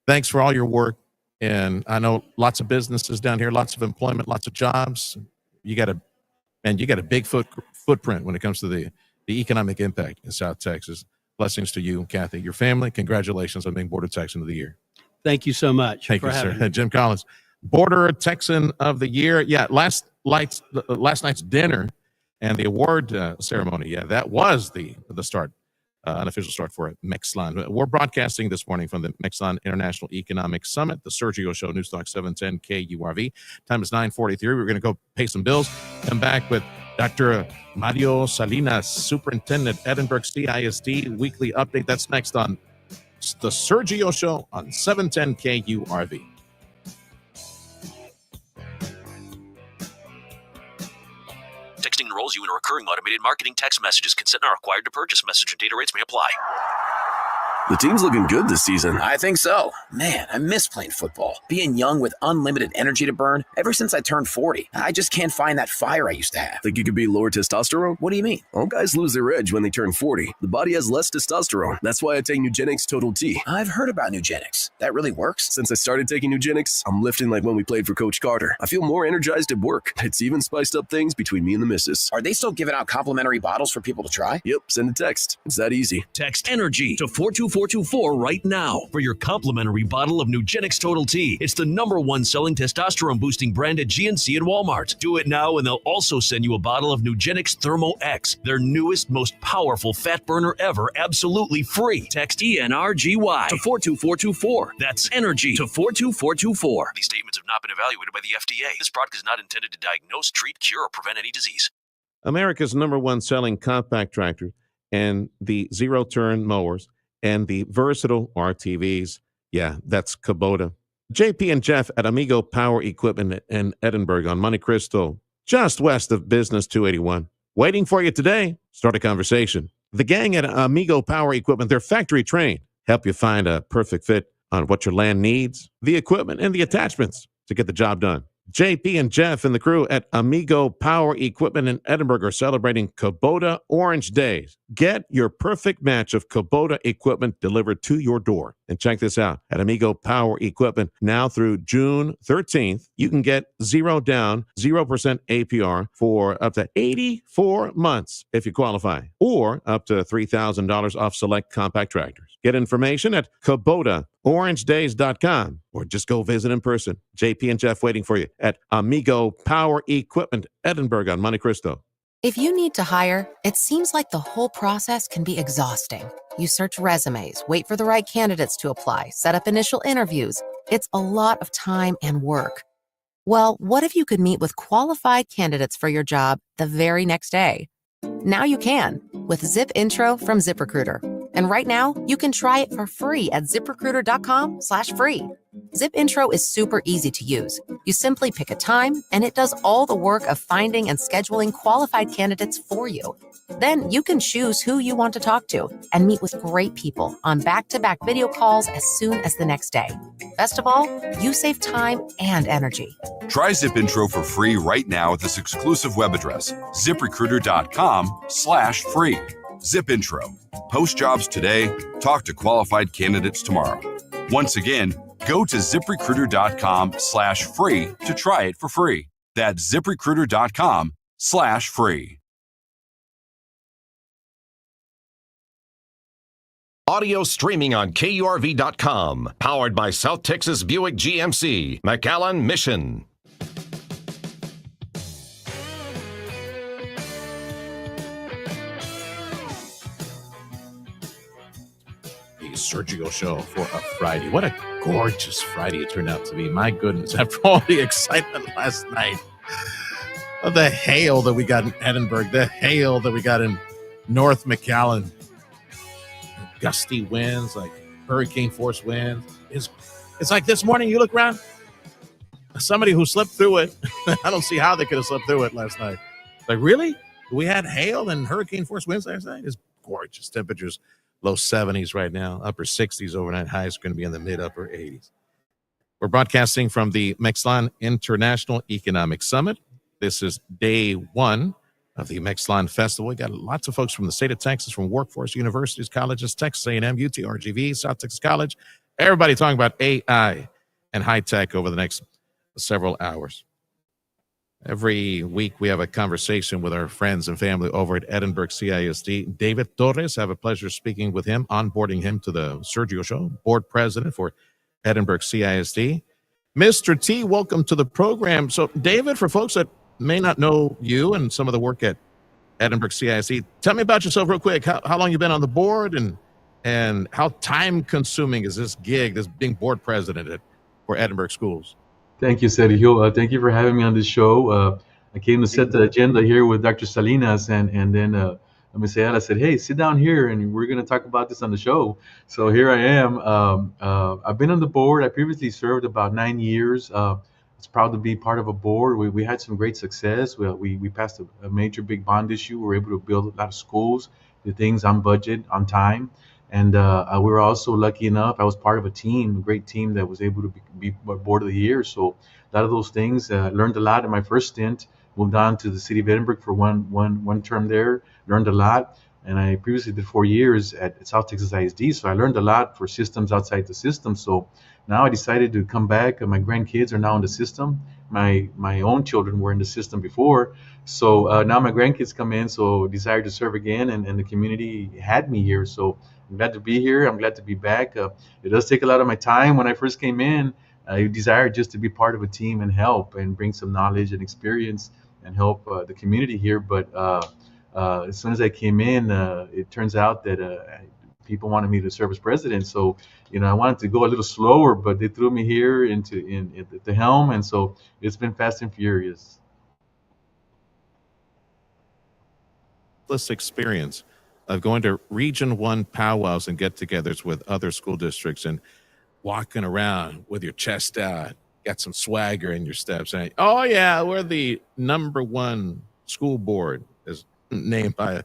Thanks for all your work. And I know lots of businesses down here, lots of employment, lots of jobs. You got a big footprint when it comes to the economic impact in South Texas. Blessings to you, Kathy, your family. Congratulations on being Border Texan of the Year. Thank you so much. Thank for you, having sir. me. Jim Collins, Border Texan of the Year. Yeah, last night's dinner and the award ceremony. Yeah, that was the start, unofficial start for MXLAN. We're broadcasting this morning from the MXLAN International Economic Summit, the Sergio Show, News Talk 710 KURV. Time is 9:43. We're going to go pay some bills. Come back with Dr. Mario Salinas, Superintendent, Edinburgh CISD Weekly Update. That's next on the Sergio Show on 710 KURV. Texting enrolls you in a recurring automated marketing text messages. Consent not required to purchase. Message and data rates may apply. The team's looking good this season. I think so. Man, I miss playing football. Being young with unlimited energy to burn. Ever since I turned 40, I just can't find that fire I used to have. Think you could be lower testosterone? What do you mean? All guys lose their edge when they turn 40. The body has less testosterone. That's why I take Nugenix Total T. I've heard about Nugenix. That really works? Since I started taking Nugenix, I'm lifting like when we played for Coach Carter. I feel more energized at work. It's even spiced up things between me and the missus. Are they still giving out complimentary bottles for people to try? Yep, send a text. It's that easy. Text ENERGY to 424 42424 right now for your complimentary bottle of Nugenix Total T. It's the #1 selling testosterone boosting brand at GNC and Walmart. Do it now and they'll also send you a bottle of Nugenix Thermo X, their newest, most powerful fat burner ever, absolutely free. Text ENRGY to 42424. That's energy to 42424. These statements have not been evaluated by the FDA. This product is not intended to diagnose, treat, cure, or prevent any disease. America's #1 selling compact tractor and the zero-turn mowers and the versatile RTVs. Yeah, that's Kubota. JP and Jeff at Amigo Power Equipment in Edinburgh on Monte Cristo, just west of Business 281. Waiting for you today. Start a conversation. The gang at Amigo Power Equipment, they're factory trained. Help you find a perfect fit on what your land needs, the equipment, and the attachments to get the job done. JP and Jeff and the crew at Amigo Power Equipment in Edinburgh are celebrating Kubota Orange Days. Get your perfect match of Kubota equipment delivered to your door. And check this out. At Amigo Power Equipment, now through June 13th, you can get 0 down, 0% APR for up to 84 months if you qualify, or up to $3,000 off select compact tractors. Get information at KubotaOrangeDays.com or just go visit in person. JP and Jeff waiting for you at Amigo Power Equipment, Edinburgh on Monte Cristo. If you need to hire, it seems like the whole process can be exhausting. You search resumes, wait for the right candidates to apply, set up initial interviews. It's a lot of time and work. Well, what if you could meet with qualified candidates for your job the very next day? Now you can with Zip Intro from ZipRecruiter. And right now, you can try it for free at ZipRecruiter.com/free. Zip Intro is super easy to use. You simply pick a time, and it does all the work of finding and scheduling qualified candidates for you. Then you can choose who you want to talk to and meet with great people on back-to-back video calls as soon as the next day. Best of all, you save time and energy. Try Zip Intro for free right now at this exclusive web address, ZipRecruiter.com/free. Zip Intro. Post jobs today. Talk to qualified candidates tomorrow. Once again, go to ZipRecruiter.com/free to try it for free. That's ZipRecruiter.com/free. Audio streaming on KURV.com. Powered by South Texas Buick GMC. McAllen Mission. Sergio Show for a Friday. What a gorgeous Friday it turned out to be. My goodness, after all the excitement last night of the hail that we got in Edinburgh, the hail that we got in North McAllen, gusty winds, like hurricane force winds. It's like this morning you look around, somebody who slept through it, I don't see how they could have slept through it last night. Like, really? We had hail and hurricane force winds last night? It's gorgeous. Temperatures low 70s right now, upper 60s overnight. Highs are going to be in the mid-upper 80s. We're broadcasting from the MXLAN International Economic Summit. This is day one of the MXLAN Festival. We got lots of folks from the state of Texas, from workforce, universities, colleges, Texas A&M, UT, RGV, South Texas College. Everybody talking about AI and high tech over the next several hours. Every week we have a conversation with our friends and family over at Edinburgh CISD. David Torres, I have a pleasure speaking with him, onboarding him to the Sergio Show, board president for Edinburgh CISD. Mr. T, welcome to the program. So, David, for folks that may not know you and some of the work at Edinburgh CISD, tell me about yourself real quick. How long you been on the board and how time-consuming is this gig, this being board president for Edinburgh Schools? Thank you, Sergio. Thank you for having me on this show. I came to set the agenda here with Dr. Salinas, and then Misaela said, hey, sit down here, and we're going to talk about this on the show. So here I am. I've been on the board. I previously served about 9 years. It's proud to be part of a board. We had some great success. We passed a major big bond issue. We were able to build a lot of schools, do things on budget, on time. And we were also lucky enough, I was part of a great team that was able to be board of the year. So a lot of those things, learned a lot in my first stint, moved on to the city of Edinburgh for one term there, learned a lot. And I previously did 4 years at South Texas ISD. So I learned a lot for systems outside the system. So now I decided to come back. My grandkids are now in the system. My own children were in the system before. So now my grandkids come in, so decided to serve again. And the community had me here. So I'm glad to be here. I'm glad to be back. It does take a lot of my time. When I first came in, I desired just to be part of a team and help and bring some knowledge and experience and help the community here. But as soon as I came in, it turns out that people wanted me to serve as president. So, I wanted to go a little slower, but they threw me here at the helm, and so it's been fast and furious. This experience of going to Region 1 powwows and get-togethers with other school districts and walking around with your chest out, got some swagger in your step, saying, "Oh yeah, we're the #1 school board," is named by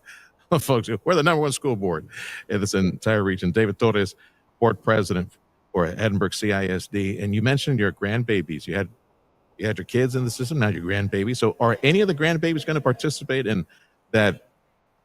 folks. We're the #1 school board in this entire region. David Torres, board president for Edinburgh CISD, and you mentioned your grandbabies. You had your kids in the system, now your grandbabies. So, are any of the grandbabies going to participate in that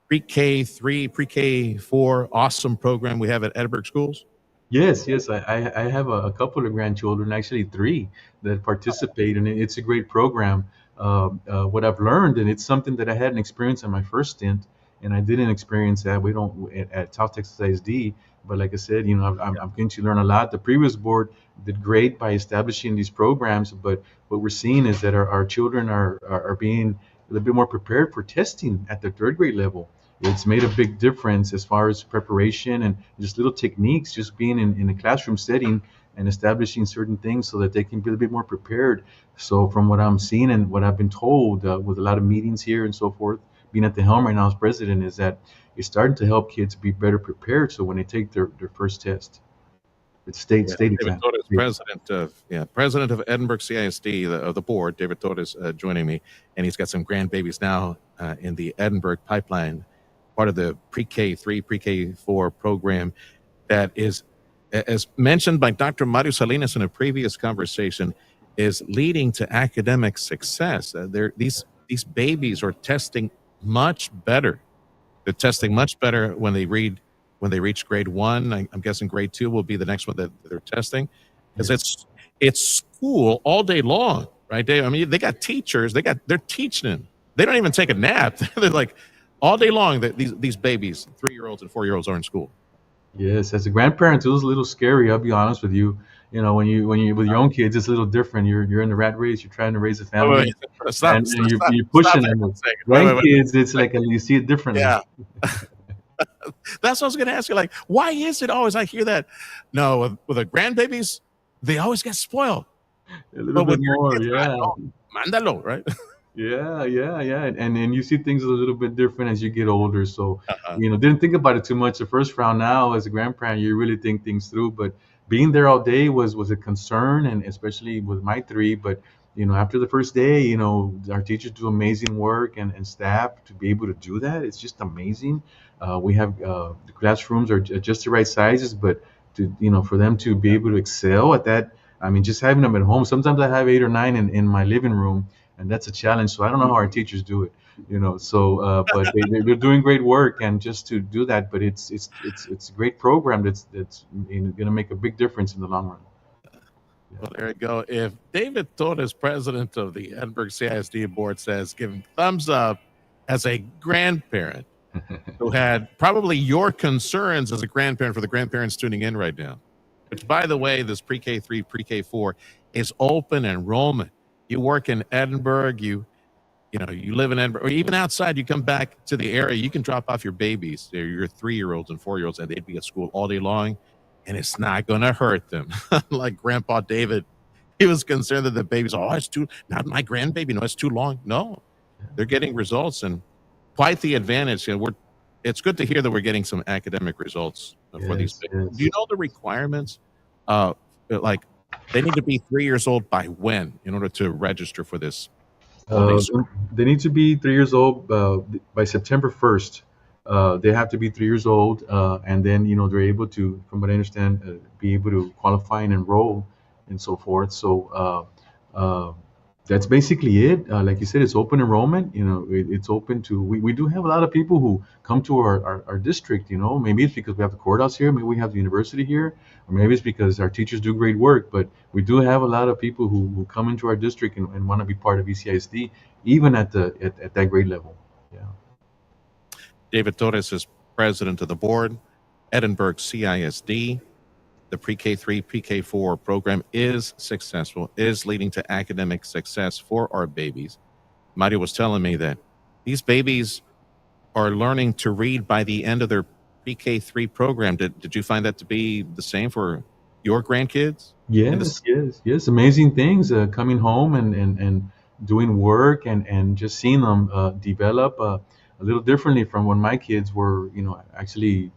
pre-K3, pre-K4 awesome program we have at Edinburgh schools? Yes, I have a couple of grandchildren, actually 3, that participate, and it's a great program. What I've learned, and it's something that I hadn't experienced in my first stint, and I didn't experience that. We don't at South Texas ISD, but like I said, I'm going to learn a lot. The previous board did great by establishing these programs, but what we're seeing is that our children are being a little bit more prepared for testing at the 3rd grade level. It's made a big difference as far as preparation and just little techniques, just being in a classroom setting and establishing certain things so that they can be a bit more prepared. So from what I'm seeing and what I've been told with a lot of meetings here and so forth, being at the helm right now as president, is that it's starting to help kids be better prepared so when they take their first test. It's state exam. David Torres, president of Edinburgh CISD, of the board. David Torres joining me, and he's got some grandbabies now in the Edinburgh pipeline, part of the pre-K3, pre-K4 program that is, as mentioned by Dr. Mario Salinas in a previous conversation, is leading to academic success. These babies are testing much better. They're testing much better when they reach grade 1. I'm guessing grade 2 will be the next one that they're testing, because it's school all day long, right, Dave? I mean, they got teachers. They're teaching them. They don't even take a nap. They're like all day long. These babies, 3-year-olds and 4-year-olds, are in school. Yes, as a grandparent, it was a little scary. I'll be honest with you. When you with your own kids, it's a little different. You're in the rat race. You're trying to raise a family, and you're pushing them. With grandkids, it's like you see it differently. Yeah. That's what I was going to ask you. Like, why is it always I hear that? No, with the grandbabies, they always get spoiled. A little bit more, kids, yeah. Mandalo, right? Yeah. And then you see things a little bit different as you get older. So, didn't think about it too much the first round. Now, as a grandparent, you really think things through. But being there all day was a concern, and especially with my 3. But, after the first day, our teachers do amazing work, and staff to be able to do that, it's just amazing. We have the classrooms are just the right sizes, but for them to be able to excel at that, I mean, just having them at home. Sometimes I have 8 or 9 in my living room, and that's a challenge. So I don't know how our teachers do it, So, but they're doing great work, and just to do that, but it's a great program that's going to make a big difference in the long run. Well, there you go. If David Torres, president of the Edinburgh CISD board, says giving thumbs up as a grandparent who had probably your concerns as a grandparent for the grandparents tuning in right now, which, by the way, this pre-K3, pre-K4 is open enrollment. You work in Edinburgh, you live in Edinburgh, or even outside, you come back to the area, you can drop off your babies, your 3-year-olds and 4-year-olds, and they'd be at school all day long, and it's not going to hurt them. Like Grandpa David, he was concerned that the babies, it's too, not my grandbaby, no, it's too long. No, they're getting results, and quite the advantage. It's good to hear that we're getting some academic results for these babies. Yes. Do you know the requirements? Like, they need to be 3 years old by when in order to register for this? They need to be 3 years old by September 1st. They have to be 3 years old, and then they're able to, from what I understand, be able to qualify and enroll and so forth. So that's basically it. Like you said, it's open enrollment. It's open to. We do have a lot of people who come to our district. Maybe it's because we have the courthouse here. Maybe we have the university here, or maybe it's because our teachers do great work. But we do have a lot of people who come into our district and want to be part of ECISD, even at that grade level. Yeah. David Torres is president of the board. Edinburgh CISD. The pre-K3, pre-K4 program is successful, is leading to academic success for our babies. Mario was telling me that these babies are learning to read by the end of their pre-K3 program. Did you find that to be the same for your grandkids? Yes. Amazing things. Coming home and doing work and just seeing them develop a little differently from when my kids were, actually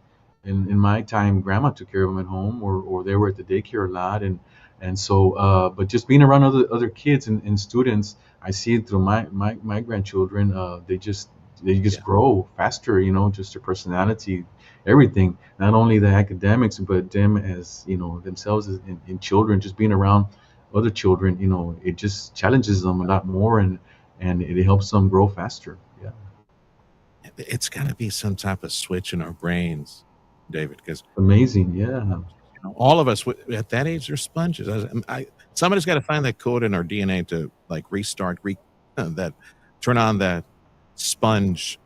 in my time, grandma took care of them at home or they were at the daycare a lot. And so, but just being around other kids and students, I see it through my grandchildren. They just grow faster, just their personality, everything, not only the academics, but them as, themselves as in children, just being around other children, it just challenges them a lot more and it helps them grow faster. Yeah. It's got to be some type of switch in our brains, David, because Amazing. Yeah. all of us at that age are sponges. Somebody's got to find that code in our DNA to like restart, turn on that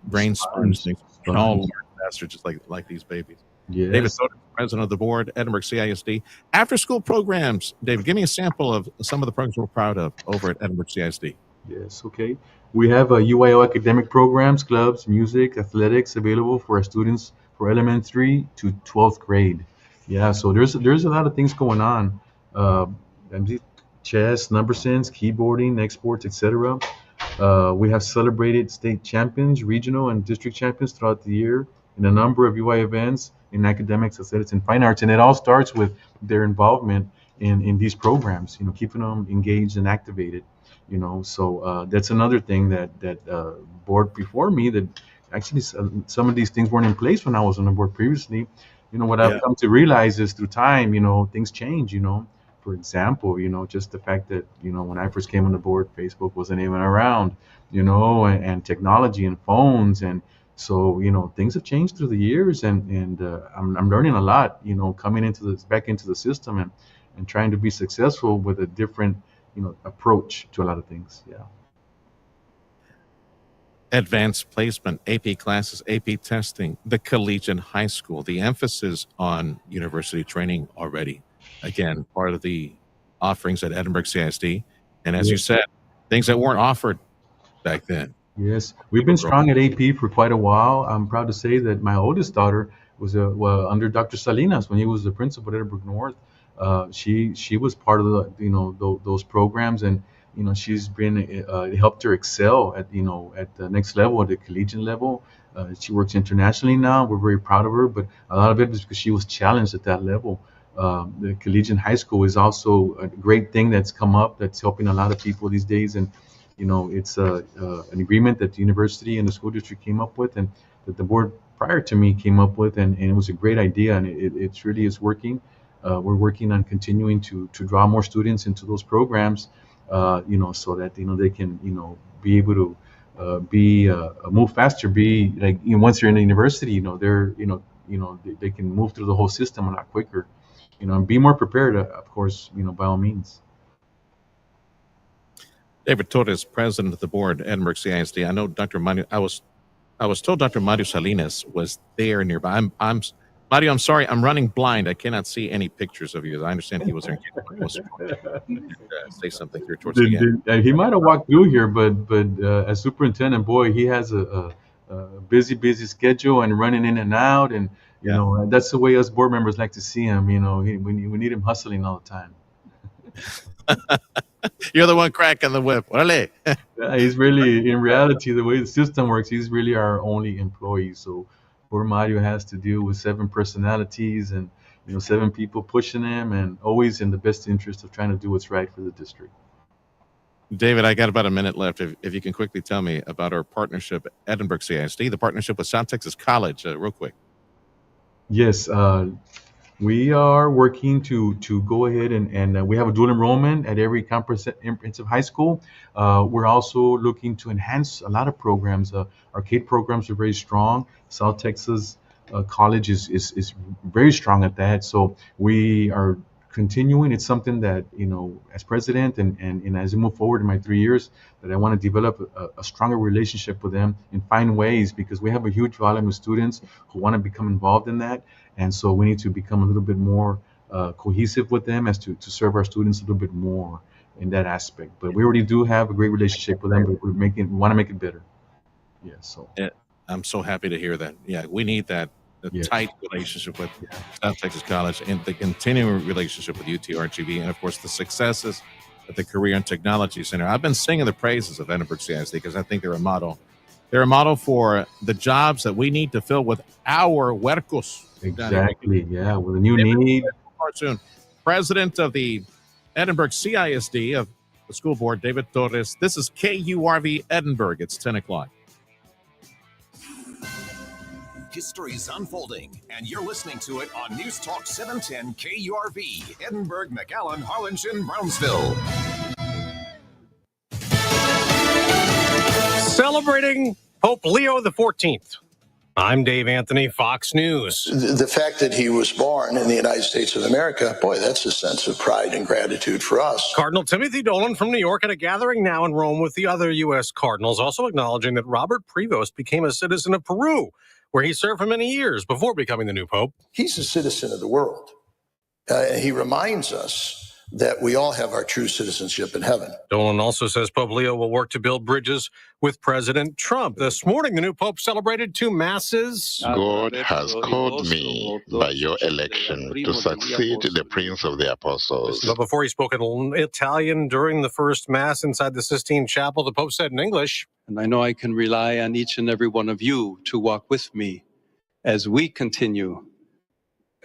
brain sponge thing. We can all learn faster, just like these babies. Yes. David Soder, president of the board, Edinburgh CISD. After school programs, David, give me a sample of some of the programs we're proud of over at Edinburgh CISD. Yes, okay. We have UIO academic programs, clubs, music, athletics available for our students for elementary to 12th grade. Yeah, so there's a lot of things going on. Chess, number sense, keyboarding, exports, etc. We have celebrated state champions, regional and district champions throughout the year in a number of UI events in academics, athletics, and fine arts. And it all starts with their involvement in these programs, keeping them engaged and activated. So that's another thing that board before me that actually some of these things weren't in place when I was on the board previously. What I've come to realize is through time, things change. For example, just the fact that when I first came on the board, Facebook wasn't even around. And technology and phones, and so things have changed through the years, and I'm learning a lot. Coming back into the system and trying to be successful with a different approach to a lot of things. Yeah. Advanced placement, AP classes, AP testing, the collegiate high school, the emphasis on university training already. Again, part of the offerings at Edinburgh CISD. And as you said, things that weren't offered back then. Yes, we've been strong at AP for quite a while. I'm proud to say that my oldest daughter was under Dr. Salinas when he was the principal at Edinburgh North. She was part of those programs, and she's been it helped her excel at the next level, at the collegiate level. She works internationally now. We're very proud of her, but a lot of it is because she was challenged at that level. The collegiate high school is also a great thing that's come up that's helping a lot of people these days, and it's an agreement that the university and the school district came up with, and that the board prior to me came up with, and it was a great idea, and it really is working. We're working on continuing to draw more students into those programs, so that they can be able to move faster. Be like once you're in the university, they can move through the whole system a lot quicker, and be more prepared. Of course, by all means. David Torres, president of the board, Edinburgh CISD. I know Dr. Mario. I was told Dr. Mario Salinas was there nearby. Mario, I'm sorry, I'm running blind. I cannot see any pictures of you. I understand he was there. Say something here towards the end. He might have walked through here, but as superintendent, boy, he has a busy schedule and running in and out, and that's the way us board members like to see him. We need him hustling all the time. You're the one cracking the whip. Ole. He's really, in reality, the way the system works, he's really our only employee. So poor Mario has to deal with 7 personalities and 7 people pushing him, and always in the best interest of trying to do what's right for the district. David, I got about a minute left. If you can quickly tell me about our partnership at Edinburgh CISD, the partnership with South Texas College, real quick. Yes, we are working to go ahead and we have a dual enrollment at every comprehensive high school. We're also looking to enhance a lot of programs. Arcade programs are very strong. South Texas College is very strong at that. So we are continuing. It's something that, as president and as we move forward in my 3 years, that I want to develop a stronger relationship with them and find ways, because we have a huge volume of students who want to become involved in that. And so we need to become a little bit more cohesive with them as to serve our students a little bit more in that aspect. But we already do have a great relationship with them, but we want to make it better. Yeah, so. Yeah, I'm so happy to hear that. Yeah, we need that tight relationship with South Texas College and the continuing relationship with UTRGV, and of course the successes at the Career and Technology Center. I've been singing the praises of Edinburgh CISD because I think they're a model. They're a model for the jobs that we need to fill with our huercos. Exactly. Yeah, with a new need. Soon. President of the Edinburgh CISD of the school board, David Torres. This is KURV Edinburgh. It's 10 o'clock. History's unfolding, and you're listening to it on News Talk 710 KURV, Edinburgh, McAllen, Harlingen, Brownsville. Celebrating Pope Leo XIV. I'm Dave Anthony, Fox News. The fact that he was born in the United States of America, boy, that's a sense of pride and gratitude for us. Cardinal Timothy Dolan from New York at a gathering now in Rome with the other U.S. cardinals, also acknowledging that Robert Prevost became a citizen of Peru, where he served for many years before becoming the new pope. He's a citizen of the world. He reminds us that we all have our true citizenship in heaven. Dolan also says Pope Leo will work to build bridges with President Trump. This morning, the new pope celebrated 2 masses. God has called me by your election to succeed the Prince of the Apostles. But before he spoke in Italian during the first mass inside the Sistine Chapel, the Pope said in English, "And I know I can rely on each and every one of you to walk with me as we continue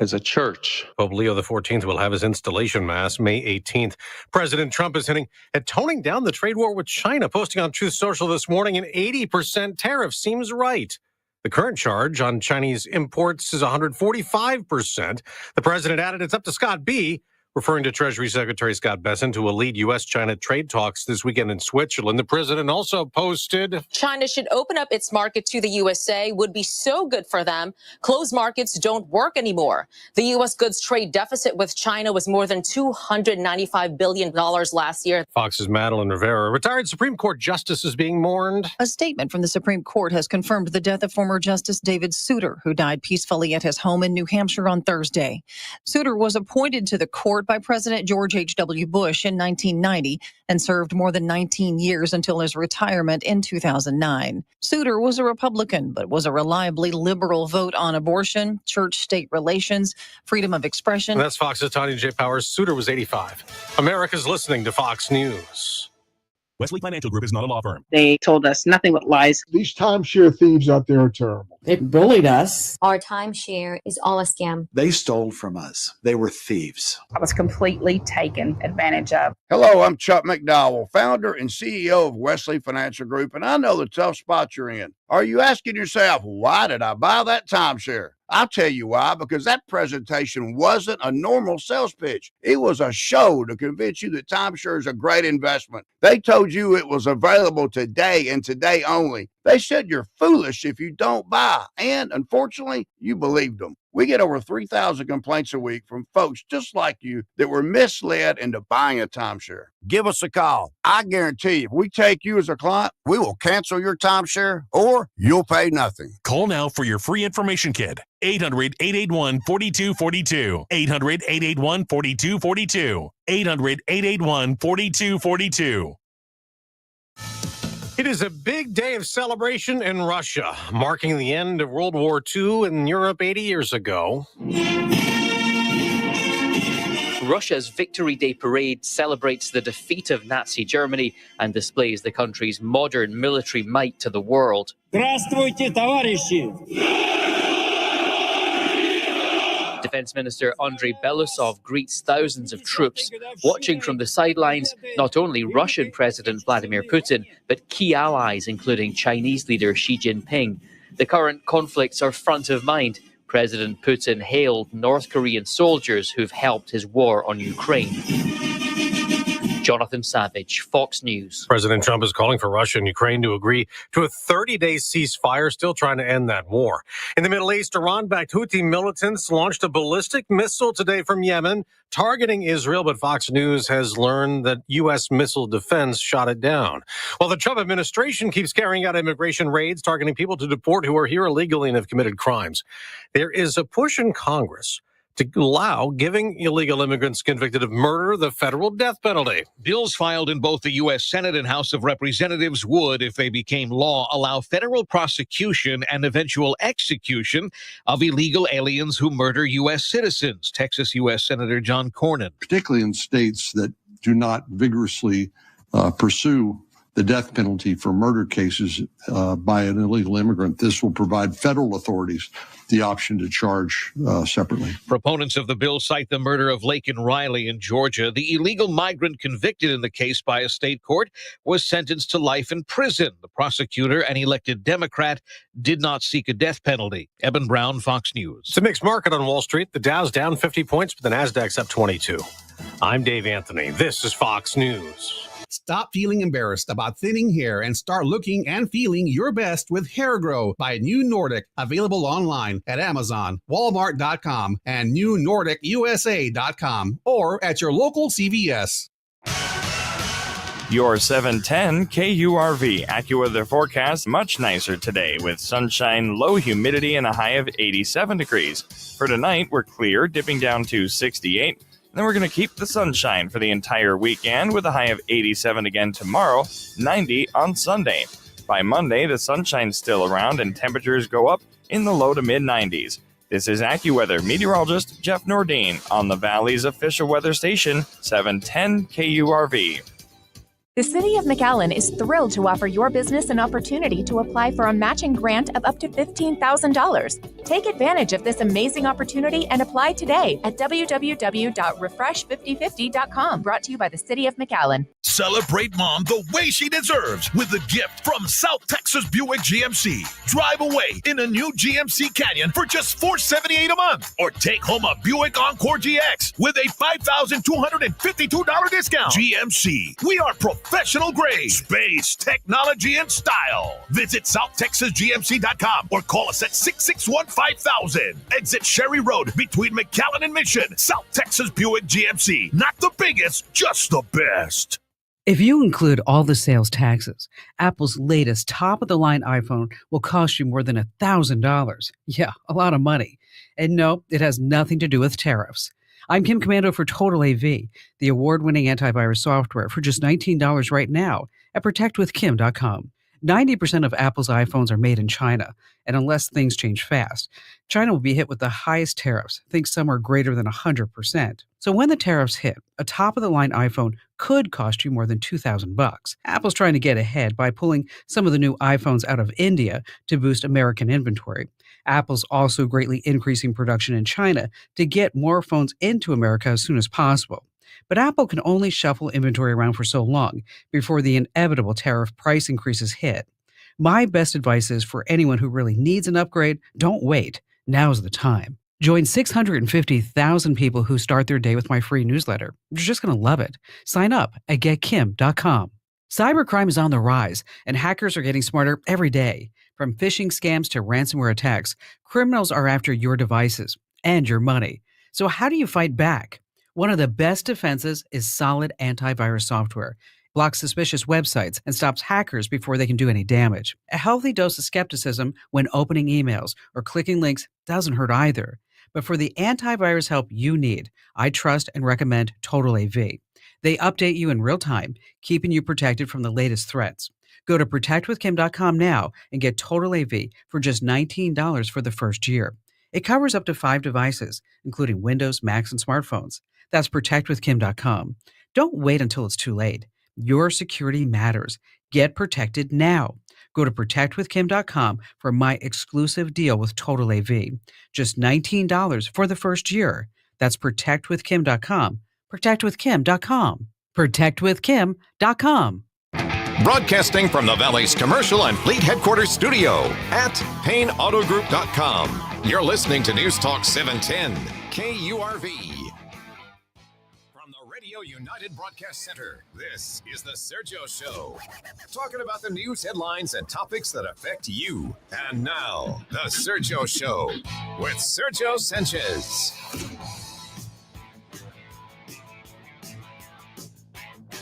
as a church." Pope Leo XIV will have his installation mass May 18th. President Trump is hinting at toning down the trade war with China, posting on Truth Social this morning an 80% tariff seems right. The current charge on Chinese imports is 145%. The president added it's up to Scott B., referring to Treasury Secretary Scott Bessent, who will lead U.S.-China trade talks this weekend in Switzerland. The president also posted, China should open up its market to the USA, would be so good for them. Closed markets don't work anymore. The U.S. goods trade deficit with China was more than $295 billion last year. Fox's Madeline Rivera. Retired Supreme Court justice is being mourned. A statement from the Supreme Court has confirmed the death of former Justice David Souter, who died peacefully at his home in New Hampshire on Thursday. Souter was appointed to the court by President George H.W. Bush in 1990 and served more than 19 years until his retirement in 2009. Souter was a Republican, but was a reliably liberal vote on abortion, church-state relations, freedom of expression. That's Fox's Tanya J. Powers. Souter was 85. America's listening to Fox News. Wesley Financial Group is not a law firm. They told us nothing but lies. These timeshare thieves out there are terrible. They bullied us. Our timeshare is all a scam. They stole from us. They were thieves. I was completely taken advantage of. Hello, I'm Chuck McDowell, founder and CEO of Wesley Financial Group, and I know the tough spot you're in. Are you asking yourself, why did I buy that timeshare? I'll tell you why, because that presentation wasn't a normal sales pitch. It was a show to convince you that timeshare is a great investment. They told you it was available today and today only. They said you're foolish if you don't buy, and unfortunately, you believed them. We get over 3,000 complaints a week from folks just like you that were misled into buying a timeshare. Give us a call. I guarantee you, if we take you as a client, we will cancel your timeshare or you'll pay nothing. Call now for your free information kit. 800-881-4242. 800-881-4242. 800-881-4242. It is a big day of celebration in Russia, marking the end of World War II in Europe 80 years ago. Russia's Victory Day parade celebrates the defeat of Nazi Germany and displays the country's modern military might to the world. Здравствуйте, товарищи! Defense Minister Andrei Belousov greets thousands of troops. Watching from the sidelines, not only Russian President Vladimir Putin, but key allies, including Chinese leader Xi Jinping. The current conflicts are front of mind. President Putin hailed North Korean soldiers who've helped his war on Ukraine. Jonathan Savage, Fox News. President Trump is calling for Russia and Ukraine to agree to a 30-day ceasefire, still trying to end that war. In the Middle East, Iran-backed Houthi militants launched a ballistic missile today from Yemen, targeting Israel, but Fox News has learned that U.S. missile defense shot it down. While the Trump administration keeps carrying out immigration raids, targeting people to deport who are here illegally and have committed crimes, there is a push in Congress to allow giving illegal immigrants convicted of murder the federal death penalty. Bills filed in both the U.S. Senate and House of Representatives would, if they became law, allow federal prosecution and eventual execution of illegal aliens who murder U.S. citizens. Texas U.S. Senator John Cornyn. Particularly in states that do not vigorously pursue the death penalty for murder cases by an illegal immigrant, this will provide federal authorities the option to charge separately. Proponents of the bill cite the murder of Laken Riley in Georgia. The illegal migrant convicted in the case by a state court was sentenced to life in prison. The prosecutor, an elected Democrat, did not seek a death penalty. Eben Brown, Fox News. It's a mixed market on Wall Street. The Dow's down 50 points, but the Nasdaq's up 22. I'm Dave Anthony. This is Fox News. Stop feeling embarrassed about thinning hair and start looking and feeling your best with Hair Grow by New Nordic, available online at Amazon, Walmart.com, and NewNordicUSA.com, or at your local CVS. Your 710 KURV AccuWeather forecast much nicer today with sunshine, low humidity, and a high of 87 degrees. For tonight, we're clear, dipping down to 68. Then we're going to keep the sunshine for the entire weekend with a high of 87 again tomorrow, 90 on Sunday. By Monday, the sunshine's still around and temperatures go up in the low to mid-90s. This is AccuWeather meteorologist Jeff Nordine on the Valley's official weather station, 710 KURV. The City of McAllen is thrilled to offer your business an opportunity to apply for a matching grant of up to $15,000. Take advantage of this amazing opportunity and apply today at www.refresh5050.com. Brought to you by the City of McAllen. Celebrate mom the way she deserves with a gift from South Texas Buick GMC. Drive away in a new GMC Canyon for just $478 a month. Or take home a Buick Encore GX with a $5,252 discount. GMC, we are professional grade, space, technology, and style. Visit SouthTexasGMC.com or call us at 661-5000. Exit Sherry Road between McAllen and Mission. South Texas Buick GMC. Not the biggest, just the best. If you include all the sales taxes, Apple's latest top-of-the-line iPhone will cost you more than $1,000. Yeah, a lot of money. And no, it has nothing to do with tariffs. I'm Kim Commando for Total AV, the award-winning antivirus software for just $19 right now at protectwithkim.com. 90% of Apple's iPhones are made in China, and unless things change fast, China will be hit with the highest tariffs. Think some are greater than 100%. So when the tariffs hit, a top-of-the-line iPhone could cost you more than $2,000. Apple's trying to get ahead by pulling some of the new iPhones out of India to boost American inventory. Apple's also greatly increasing production in China to get more phones into America as soon as possible. But Apple can only shuffle inventory around for so long before the inevitable tariff price increases hit. My best advice is for anyone who really needs an upgrade, don't wait. Now's the time. Join 650,000 people who start their day with my free newsletter. You're just going to love it. Sign up at getkim.com. Cybercrime is on the rise, and hackers are getting smarter every day. From phishing scams to ransomware attacks, criminals are after your devices and your money. So how do you fight back? One of the best defenses is solid antivirus software. It blocks suspicious websites and stops hackers before they can do any damage. A healthy dose of skepticism when opening emails or clicking links doesn't hurt either. But for the antivirus help you need, I trust and recommend Total AV. They update you in real time, keeping you protected from the latest threats. Go to protectwithkim.com now and get Total AV for just $19 for the first year. It covers up to 5 devices, including Windows, Macs, and smartphones. That's protectwithkim.com. Don't wait until it's too late. Your security matters. Get protected now. Go to protectwithkim.com for my exclusive deal with Total AV. Just $19 for the first year. That's protectwithkim.com. Protectwithkim.com. Protectwithkim.com. Broadcasting from the Valley's commercial and fleet headquarters studio at PayneAutoGroup.com. You're listening to News Talk 710 KURV. Radio United Broadcast Center. This is the Sergio Show. Talking about the news headlines and topics that affect you. And now, the Sergio Show with Sergio Sanchez.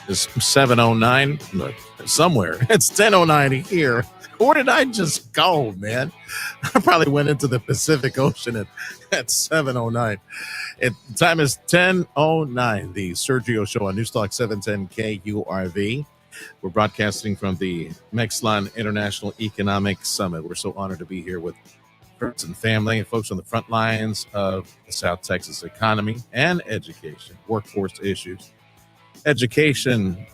It's 7:09, but somewhere. It's 10:09 here. Where did I just go, man? I probably went into the Pacific Ocean at 7:09. The time is 10:09. The Sergio Show on Newstalk 710 KURV. We're broadcasting from the MXLAN International Economic Summit. We're so honored to be here with friends and family and folks on the front lines of the South Texas economy and education, workforce issues. Education,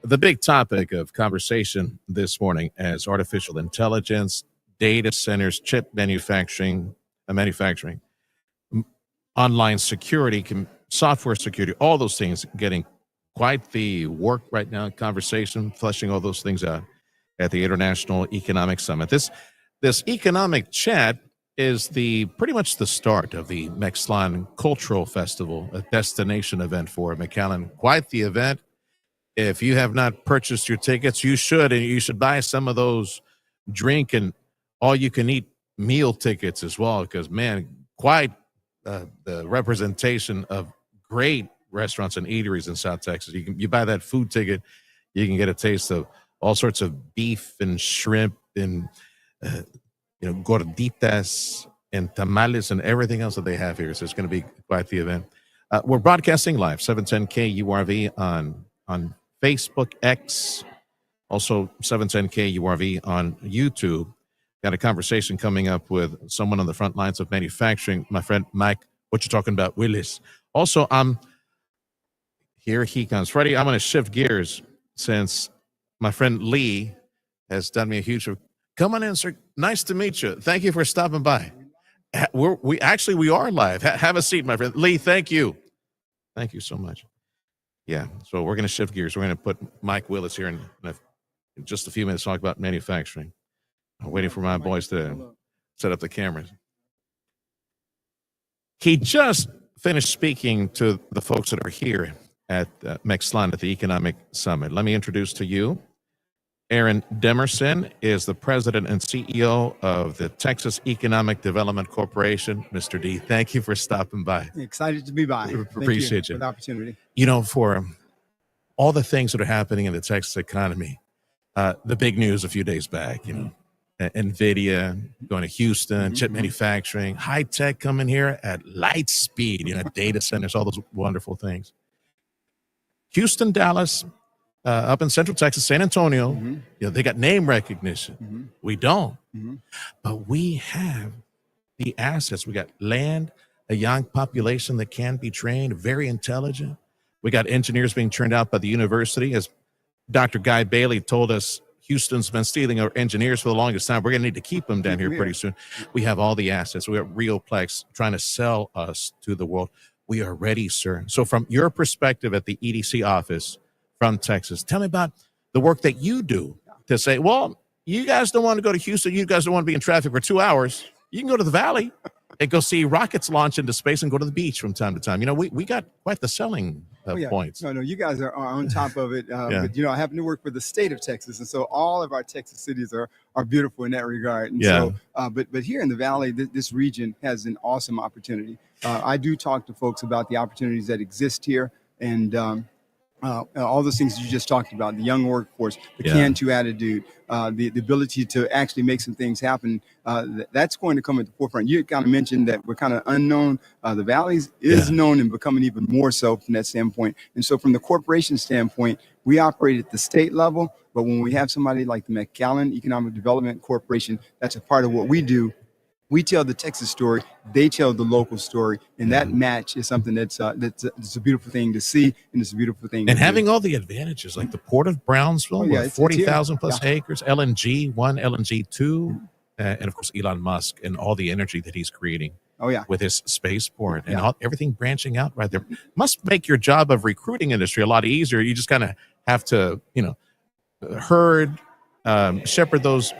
the big topic of conversation this morning, as artificial intelligence, data centers, chip manufacturing, online security, software security, all those things getting quite the work right now, conversation, fleshing all those things out at the International Economic Summit. This economic chat is pretty much the start of the MXLAN Cultural Festival, a destination event for McAllen. Quite the event. If you have not purchased your tickets, you should, and you should buy some of those drink and all-you-can-eat meal tickets as well, because, man, quite the representation of great restaurants and eateries in South Texas. You buy that food ticket, you can get a taste of all sorts of beef and shrimp and gorditas and tamales and everything else that they have here. So it's going to be quite the event. We're broadcasting live, 710 KURV on Facebook, X, also 710 KURV on YouTube. Got a conversation coming up with someone on the front lines of manufacturing, my friend Mike. What you talking about, Willis? Also, here he comes. Freddie, I'm going to shift gears since my friend Lee has done me a huge. Come on in, sir. Nice to meet you. Thank you for stopping by. We are live. Have a seat, my friend. Lee, thank you. Thank you so much. Yeah, so we're going to shift gears. We're going to put Mike Willis here in just a few minutes to talk about manufacturing. I'm waiting for my boys to set up the cameras. He just finished speaking to the folks that are here at MXLAN at the Economic Summit. Let me introduce to you Aaron Demerson is the president and CEO of the Texas Economic Development Corporation. Mr. D, thank you for stopping by. Excited to be by. Appreciate you for the opportunity. For all the things that are happening in the Texas economy, the big news a few days back, NVIDIA going to Houston, chip manufacturing, high tech coming here at light speed, data centers, all those wonderful things. Houston, Dallas, up in Central Texas, San Antonio, they got name recognition. We don't, but we have the assets. We got land, a young population that can be trained, very intelligent. We got engineers being turned out by the university. As Dr. Guy Bailey told us, Houston's been stealing our engineers for the longest time. We're going to need to keep them down here pretty soon. We have all the assets. We have Rioplex trying to sell us to the world. We are ready, sir. So from your perspective at the EDC office from Texas, tell me about the work that you do to say, well, you guys don't want to go to Houston. You guys don't want to be in traffic for 2 hours. You can go to the Valley and go see rockets launch into space and go to the beach from time to time. We got quite the selling points. No, you guys are on top of it. But, I happen to work for the state of Texas. And so all of our Texas cities are beautiful in that regard. And so, but here in the Valley, this region has an awesome opportunity. I do talk to folks about the opportunities that exist here and all those things you just talked about, the young workforce, the can-do attitude, the ability to actually make some things happen, that's going to come at the forefront. You kind of mentioned that we're kind of unknown. The Valley is known and becoming even more so from that standpoint. And so from the corporation standpoint, we operate at the state level, but when we have somebody like the McAllen Economic Development Corporation, that's a part of what we do. We tell the Texas story, they tell the local story, and that match is something that's a beautiful thing to see, and it's a beautiful thing. And having all the advantages, like the Port of Brownsville, 40,000 plus acres, LNG 1, LNG 2, and of course Elon Musk and all the energy that he's creating. With his spaceport and everything branching out right there. Must make your job of recruiting industry a lot easier. You just kind of have to, herd, shepherd those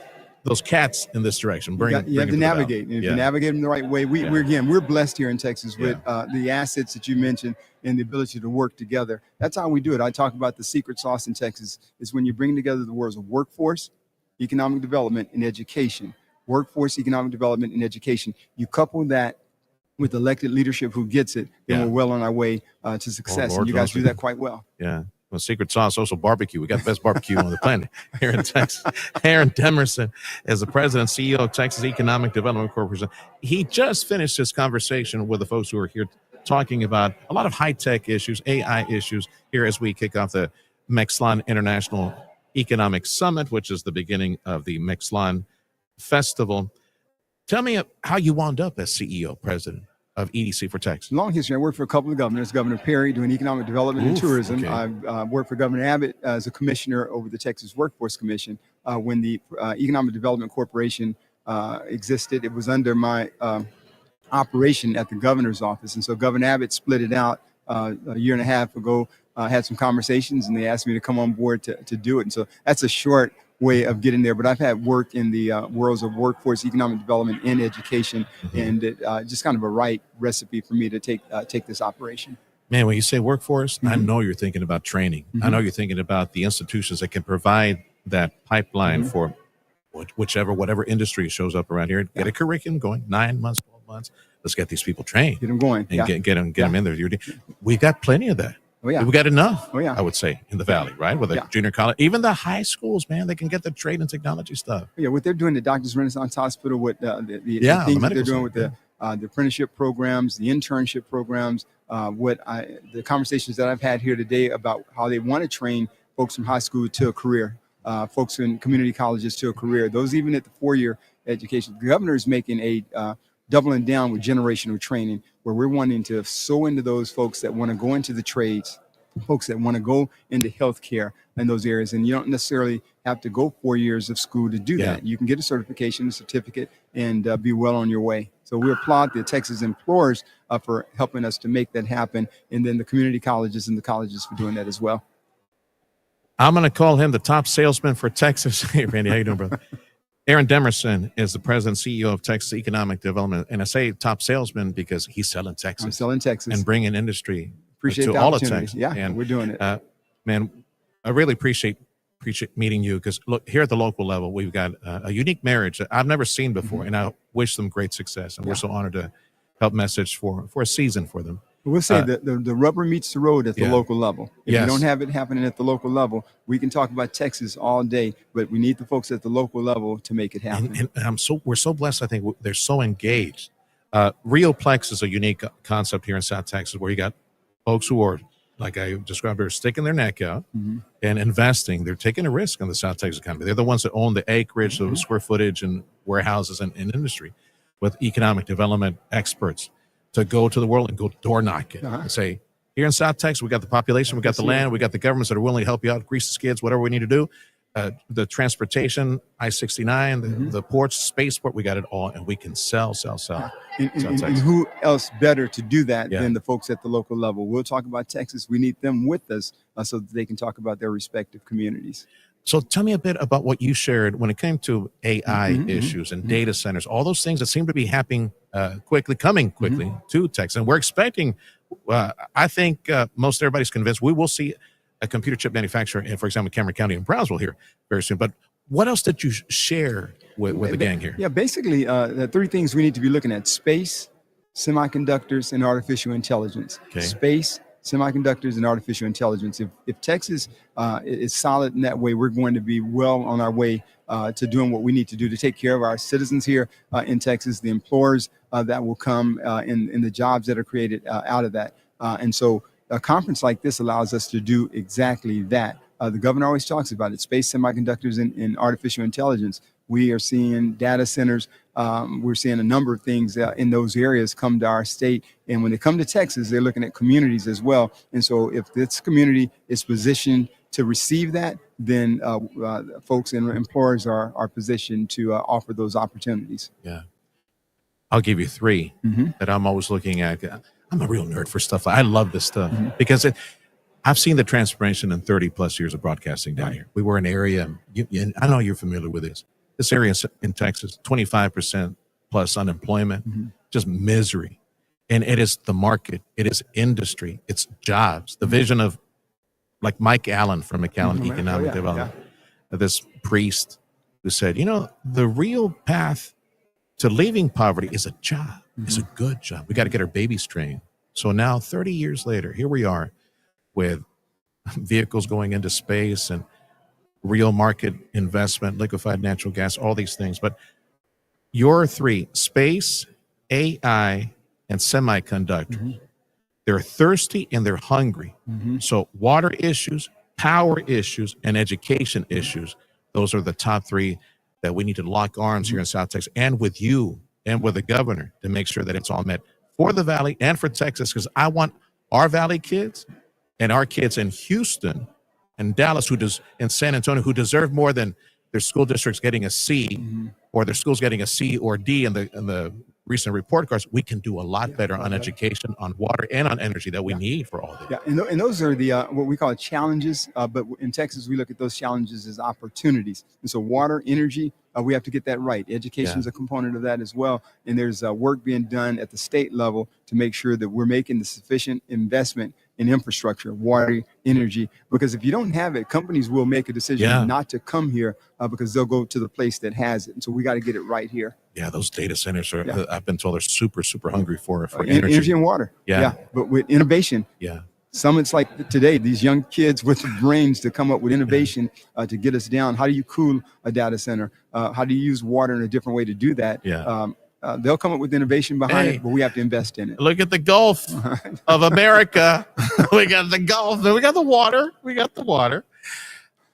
those cats in this direction. You have to navigate. And if you navigate them the right way, we're blessed here in Texas with the assets that you mentioned and the ability to work together. That's how we do it. I talk about the secret sauce in Texas is when you bring together the worlds of workforce, economic development, and education. Workforce, economic development, and education. You couple that with elected leadership who gets it, then we're well on our way to success. And you guys do that quite well. Yeah. Well, secret sauce, also barbecue. We got the best barbecue on the planet here in Texas. Aaron Demerson is the president, CEO of Texas Economic Development Corporation. He just finished his conversation with the folks who are here talking about a lot of high-tech issues, AI issues, here as we kick off the MXLAN International Economic Summit, which is the beginning of the MXLAN Festival. Tell me how you wound up as CEO, president of EDC for Texas. Long history. I worked for a couple of governors, Governor Perry doing economic development and tourism. Okay. I've worked for Governor Abbott as a commissioner over the Texas Workforce Commission. When the Economic Development Corporation existed, it was under my operation at the governor's office. And so Governor Abbott split it out a year and a half ago, had some conversations, and they asked me to come on board to do it. And so that's a short way of getting there, but I've had work in the worlds of workforce, economic development, and education, and it, just kind of a right recipe for me to take this operation. Man, when you say workforce, I know you're thinking about training. I know you're thinking about the institutions that can provide that pipeline for whatever industry shows up around here. Get a curriculum going, 9 months, 12 months. Let's get these people trained. Get them going. And get them in there. We've got plenty of that. Oh, yeah. We got enough, I would say, in the Valley, right? With the junior college, even the high schools, man, they can get the trade and technology stuff. Yeah, what they're doing, the Doctors Renaissance Hospital, with the things that they're doing with the apprenticeship programs, the internship programs, the conversations that I've had here today about how they want to train folks from high school to a career, folks in community colleges to a career, those even at the 4-year education. The governor is making a doubling down with generational training, where we're wanting to sow into those folks that want to go into the trades, folks that want to go into healthcare in those areas. And you don't necessarily have to go 4 years of school to do that. You can get a certification, a certificate, and be well on your way. So we applaud the Texas employers for helping us to make that happen, and then the community colleges and the colleges for doing that as well. I'm going to call him the top salesman for Texas. Hey, Randy, how you doing, brother? Aaron Demerson is the president, CEO of Texas Economic Development. And I say top salesman because he's selling Texas. I'm selling Texas. And bringing industry appreciate to the all of Texas. Yeah, and, we're doing it. Man, I really appreciate meeting you, because look, here at the local level, we've got a unique marriage that I've never seen before. And I wish them great success. And we're so honored to help message for a season for them. We'll say that the rubber meets the road at the local level. If you don't have it happening at the local level, we can talk about Texas all day, but we need the folks at the local level to make it happen. And we're so blessed. I think they're so engaged. RioPlex is a unique concept here in South Texas, where you got folks who are, like I described, they're sticking their neck out and investing. They're taking a risk on the South Texas economy. They're the ones that own the acreage, the square footage, and warehouses and industry, with economic development experts to go to the world and go door knocking and say, here in South Texas, we got the population, we got the land, we got the governments that are willing to help you out, grease the skids, whatever we need to do. The transportation, I-69, the ports, spaceport, we got it all, and we can sell. And who else better to do that than the folks at the local level? We'll talk about Texas. We need them with us so that they can talk about their respective communities. So tell me a bit about what you shared when it came to AI issues and data centers, all those things that seem to be happening coming quickly to Texas. And we're expecting, I think most everybody's convinced we will see a computer chip manufacturer in, for example, Cameron County and Brownsville here very soon. But what else did you share with the gang here? Yeah, basically, the 3 things we need to be looking at: space, semiconductors, and artificial intelligence. Space, semiconductors, and artificial intelligence. If Texas is solid in that way, we're going to be well on our way to doing what we need to do to take care of our citizens here in Texas, the employers that will come, in the jobs that are created out of that. And so a conference like this allows us to do exactly that. The governor always talks about it: space, semiconductors, and artificial intelligence. We are seeing data centers. We're seeing a number of things in those areas come to our state. And when they come to Texas, they're looking at communities as well. And so if this community is positioned to receive that, then folks and employers are positioned to offer those opportunities. Yeah. I'll give you 3 that I'm always looking at. I'm a real nerd for stuff. I love this stuff because I've seen the transformation in 30 plus years of broadcasting down here. We were an area, and I know you're familiar with this this area in Texas, 25% plus unemployment, just misery. And it is the market, it is industry, it's jobs. The vision of like Mike Allen from McAllen Economic Development, this priest who said, the real path to leaving poverty is a job, is a good job. We got to get our babies trained. So now 30 years later, here we are with vehicles going into space and real market investment, liquefied natural gas, all these things. But your three, space, AI, and semiconductors, they're thirsty and they're hungry. So water issues, power issues, and education issues, those are the top three that we need to lock arms here in South Texas and with you and with the governor to make sure that it's all met for the Valley and for Texas, because I want our Valley kids and our kids in Houston and Dallas and San Antonio who deserve more than their school districts getting a C or their schools getting a C or D in the recent report cards. We can do a lot better on education, on water, and on energy that we need for all this. Yeah, and those are the what we call challenges. But in Texas, we look at those challenges as opportunities. And so water, energy, we have to get that right. Education is a component of that as well. And there's work being done at the state level to make sure that we're making the sufficient investment in infrastructure, water, energy, because if you don't have it, companies will make a decision not to come here because they'll go to the place that has it. And so we got to get it right here. Yeah, those data centers are, I've been told, are super, super hungry for energy. Energy and water. Yeah. But with innovation, summits like today, these young kids with the brains to come up with innovation to get us down. How do you cool a data center? How do you use water in a different way to do that? They'll come up with innovation behind it, but we have to invest in it. Look at the Gulf of America. We got the Gulf. We got the water.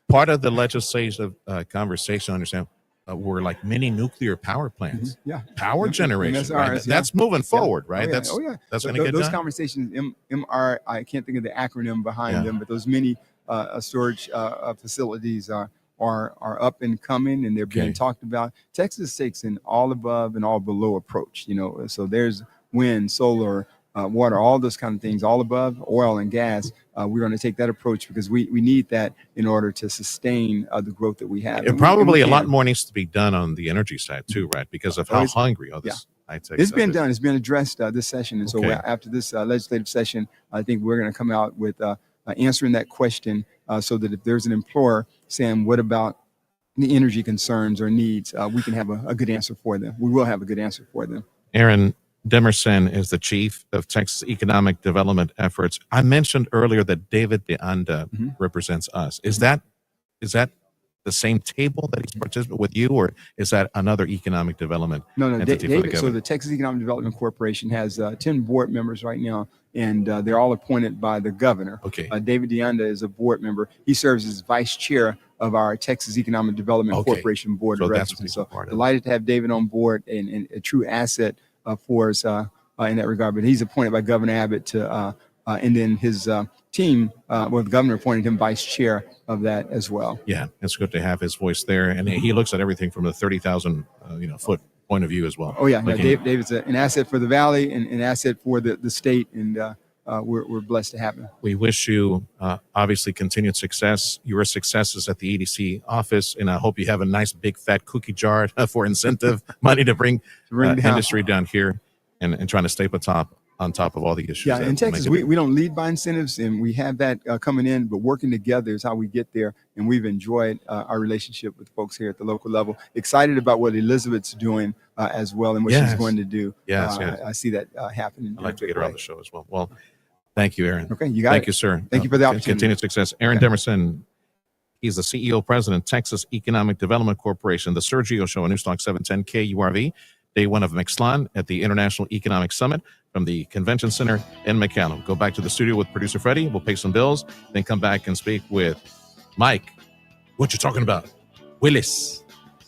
Part of the legislative conversation, I understand, were like mini nuclear power plants. Power generation. Right? That's moving forward, right? That's going to get those done. Conversations, MR, I can't think of the acronym behind them, but those mini storage facilities are up and coming, and they're being talked about. Texas takes an all above and all below approach, so there's wind, solar, water, all those kind of things, all above, oil and gas. We're going to take that approach because we need that in order to sustain the growth that we have. And probably a lot more needs to be done on the energy side too, right? Because of how hungry all this high-tech it's stuff been is. done. It's been addressed this session. And so after this legislative session, I think we're going to come out with answering that question so that if there's an employer saying, what about the energy concerns or needs, we can have a good answer for them. We will have a good answer for them. Aaron Demerson is the chief of Texas Economic Development Efforts. I mentioned earlier that David De Anda represents us. Is that the same table that he's participating with you, or is that another economic development entity for the government? So the Texas Economic Development Corporation has 10 board members right now, and they're all appointed by the governor. David De Anda is a board member. He serves as vice chair of our Texas Economic Development Corporation board of directors. So delighted to have David on board and a true asset for us in that regard. But he's appointed by Governor Abbott to, and then his team, the governor appointed him vice chair of that as well. Yeah, it's good to have his voice there, and he looks at everything from the 30,000 foot point of view as well. David's an asset for the Valley and an asset for the state, and we're blessed to have him. We wish you obviously continued success. Your successes at the EDC office, and I hope you have a nice big fat cookie jar for incentive money to bring industry down here and trying to stay on top of all the issues. Yeah, in Texas, we don't lead by incentives, and we have that coming in, but working together is how we get there, and we've enjoyed our relationship with folks here at the local level. Excited about what Elizabeth's doing as well and what she's going to do. I see that happening. I'd like to get her on the show as well. Well, thank you, Aaron. Okay, you got it. Thank you, sir. Thank you for the opportunity. Continued success. Aaron Demerson, he's the CEO, President, Texas Economic Development Corporation, the Sergio Show on Newstalk 710 KURV. Day one of MXLAN at the International Economic Summit from the Convention Center in McAllen. Go back to the studio with producer Freddie. We'll pay some bills, then come back and speak with Mike. What you talking about? Willis.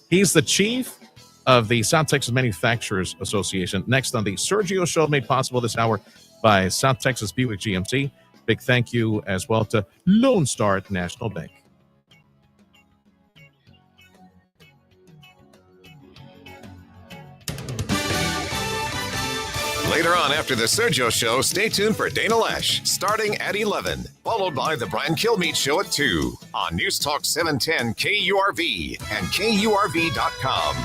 He's the chief of the South Texas Manufacturers Association. Next on the Sergio Show, made possible this hour by South Texas Buick GMC. Big thank you as well to Lone Star National Bank. Later on after the Sergio Show, stay tuned for Dana Lesh, starting at 11, followed by the Brian Kilmeade Show at 2 on News Talk 710 KURV and KURV.com.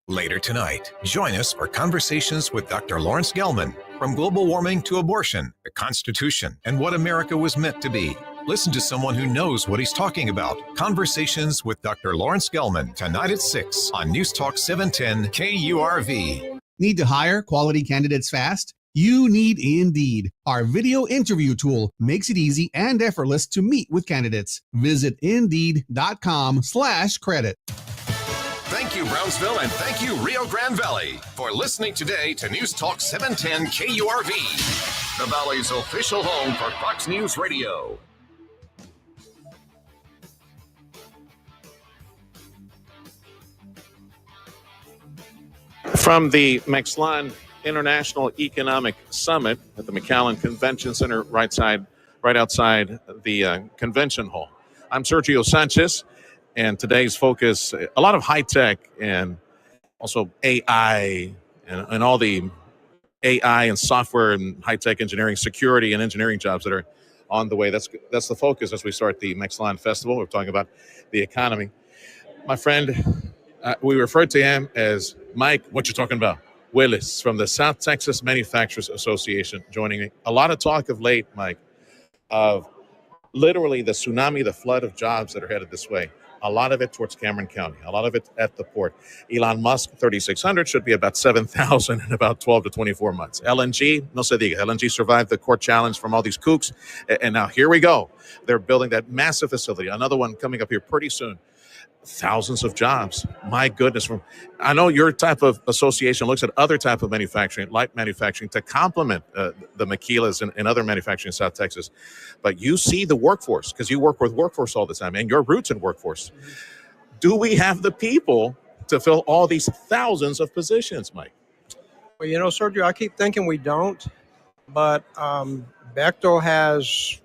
Later tonight, join us for conversations with Dr. Lawrence Gelman, from global warming to abortion, the Constitution, and what America was meant to be. Listen to someone who knows what he's talking about. Conversations with Dr. Lawrence Gelman, tonight at 6 on News Talk 710 KURV. Need to hire quality candidates fast? You need Indeed. Our video interview tool makes it easy and effortless to meet with candidates. Visit Indeed.com/credit. Thank you, Brownsville, and thank you, Rio Grande Valley, for listening today to News Talk 710 KURV, the Valley's official home for Fox News Radio. From the MXLAN International Economic Summit at the McAllen Convention Center, right outside the convention hall. I'm Sergio Sanchez, and today's focus, a lot of high tech and also AI and all the AI and software and high tech engineering, security and engineering jobs that are on the way. That's the focus as we start the MXLAN Festival. We're talking about the economy. My friend, we referred to him as Mike, what you talking about? Willis from the South Texas Manufacturers Association joining me. A lot of talk of late, Mike, of literally the tsunami, the flood of jobs that are headed this way. A lot of it towards Cameron County, a lot of it at the port. Elon Musk, 3,600 should be about 7,000 in about 12 to 24 months. LNG, no se diga. LNG survived the court challenge from all these kooks. And now here we go. They're building that massive facility. Another one coming up here pretty soon. Thousands of jobs. My goodness. I know your type of association looks at other type of manufacturing, light manufacturing, to complement the Maquilas and other manufacturing in South Texas. But you see the workforce, because you work with workforce all the time, and your roots in workforce. Do we have the people to fill all these thousands of positions, Mike? Well, Sergio, I keep thinking we don't, but Bechtel has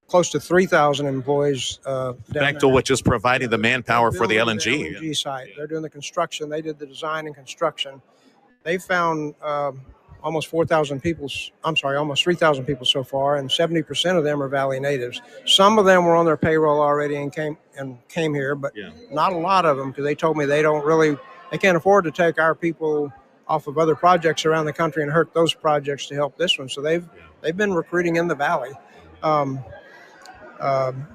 close to 3,000 employees. Bechtel, which is providing the manpower for the LNG. The LNG site. They're doing the construction. They did the design and construction. They found almost 4,000 people. Almost 3,000 people so far, and 70% of them are Valley natives. Some of them were on their payroll already and came here, but not a lot of them, because they told me they can't afford to take our people off of other projects around the country and hurt those projects to help this one. So they've been recruiting in the Valley.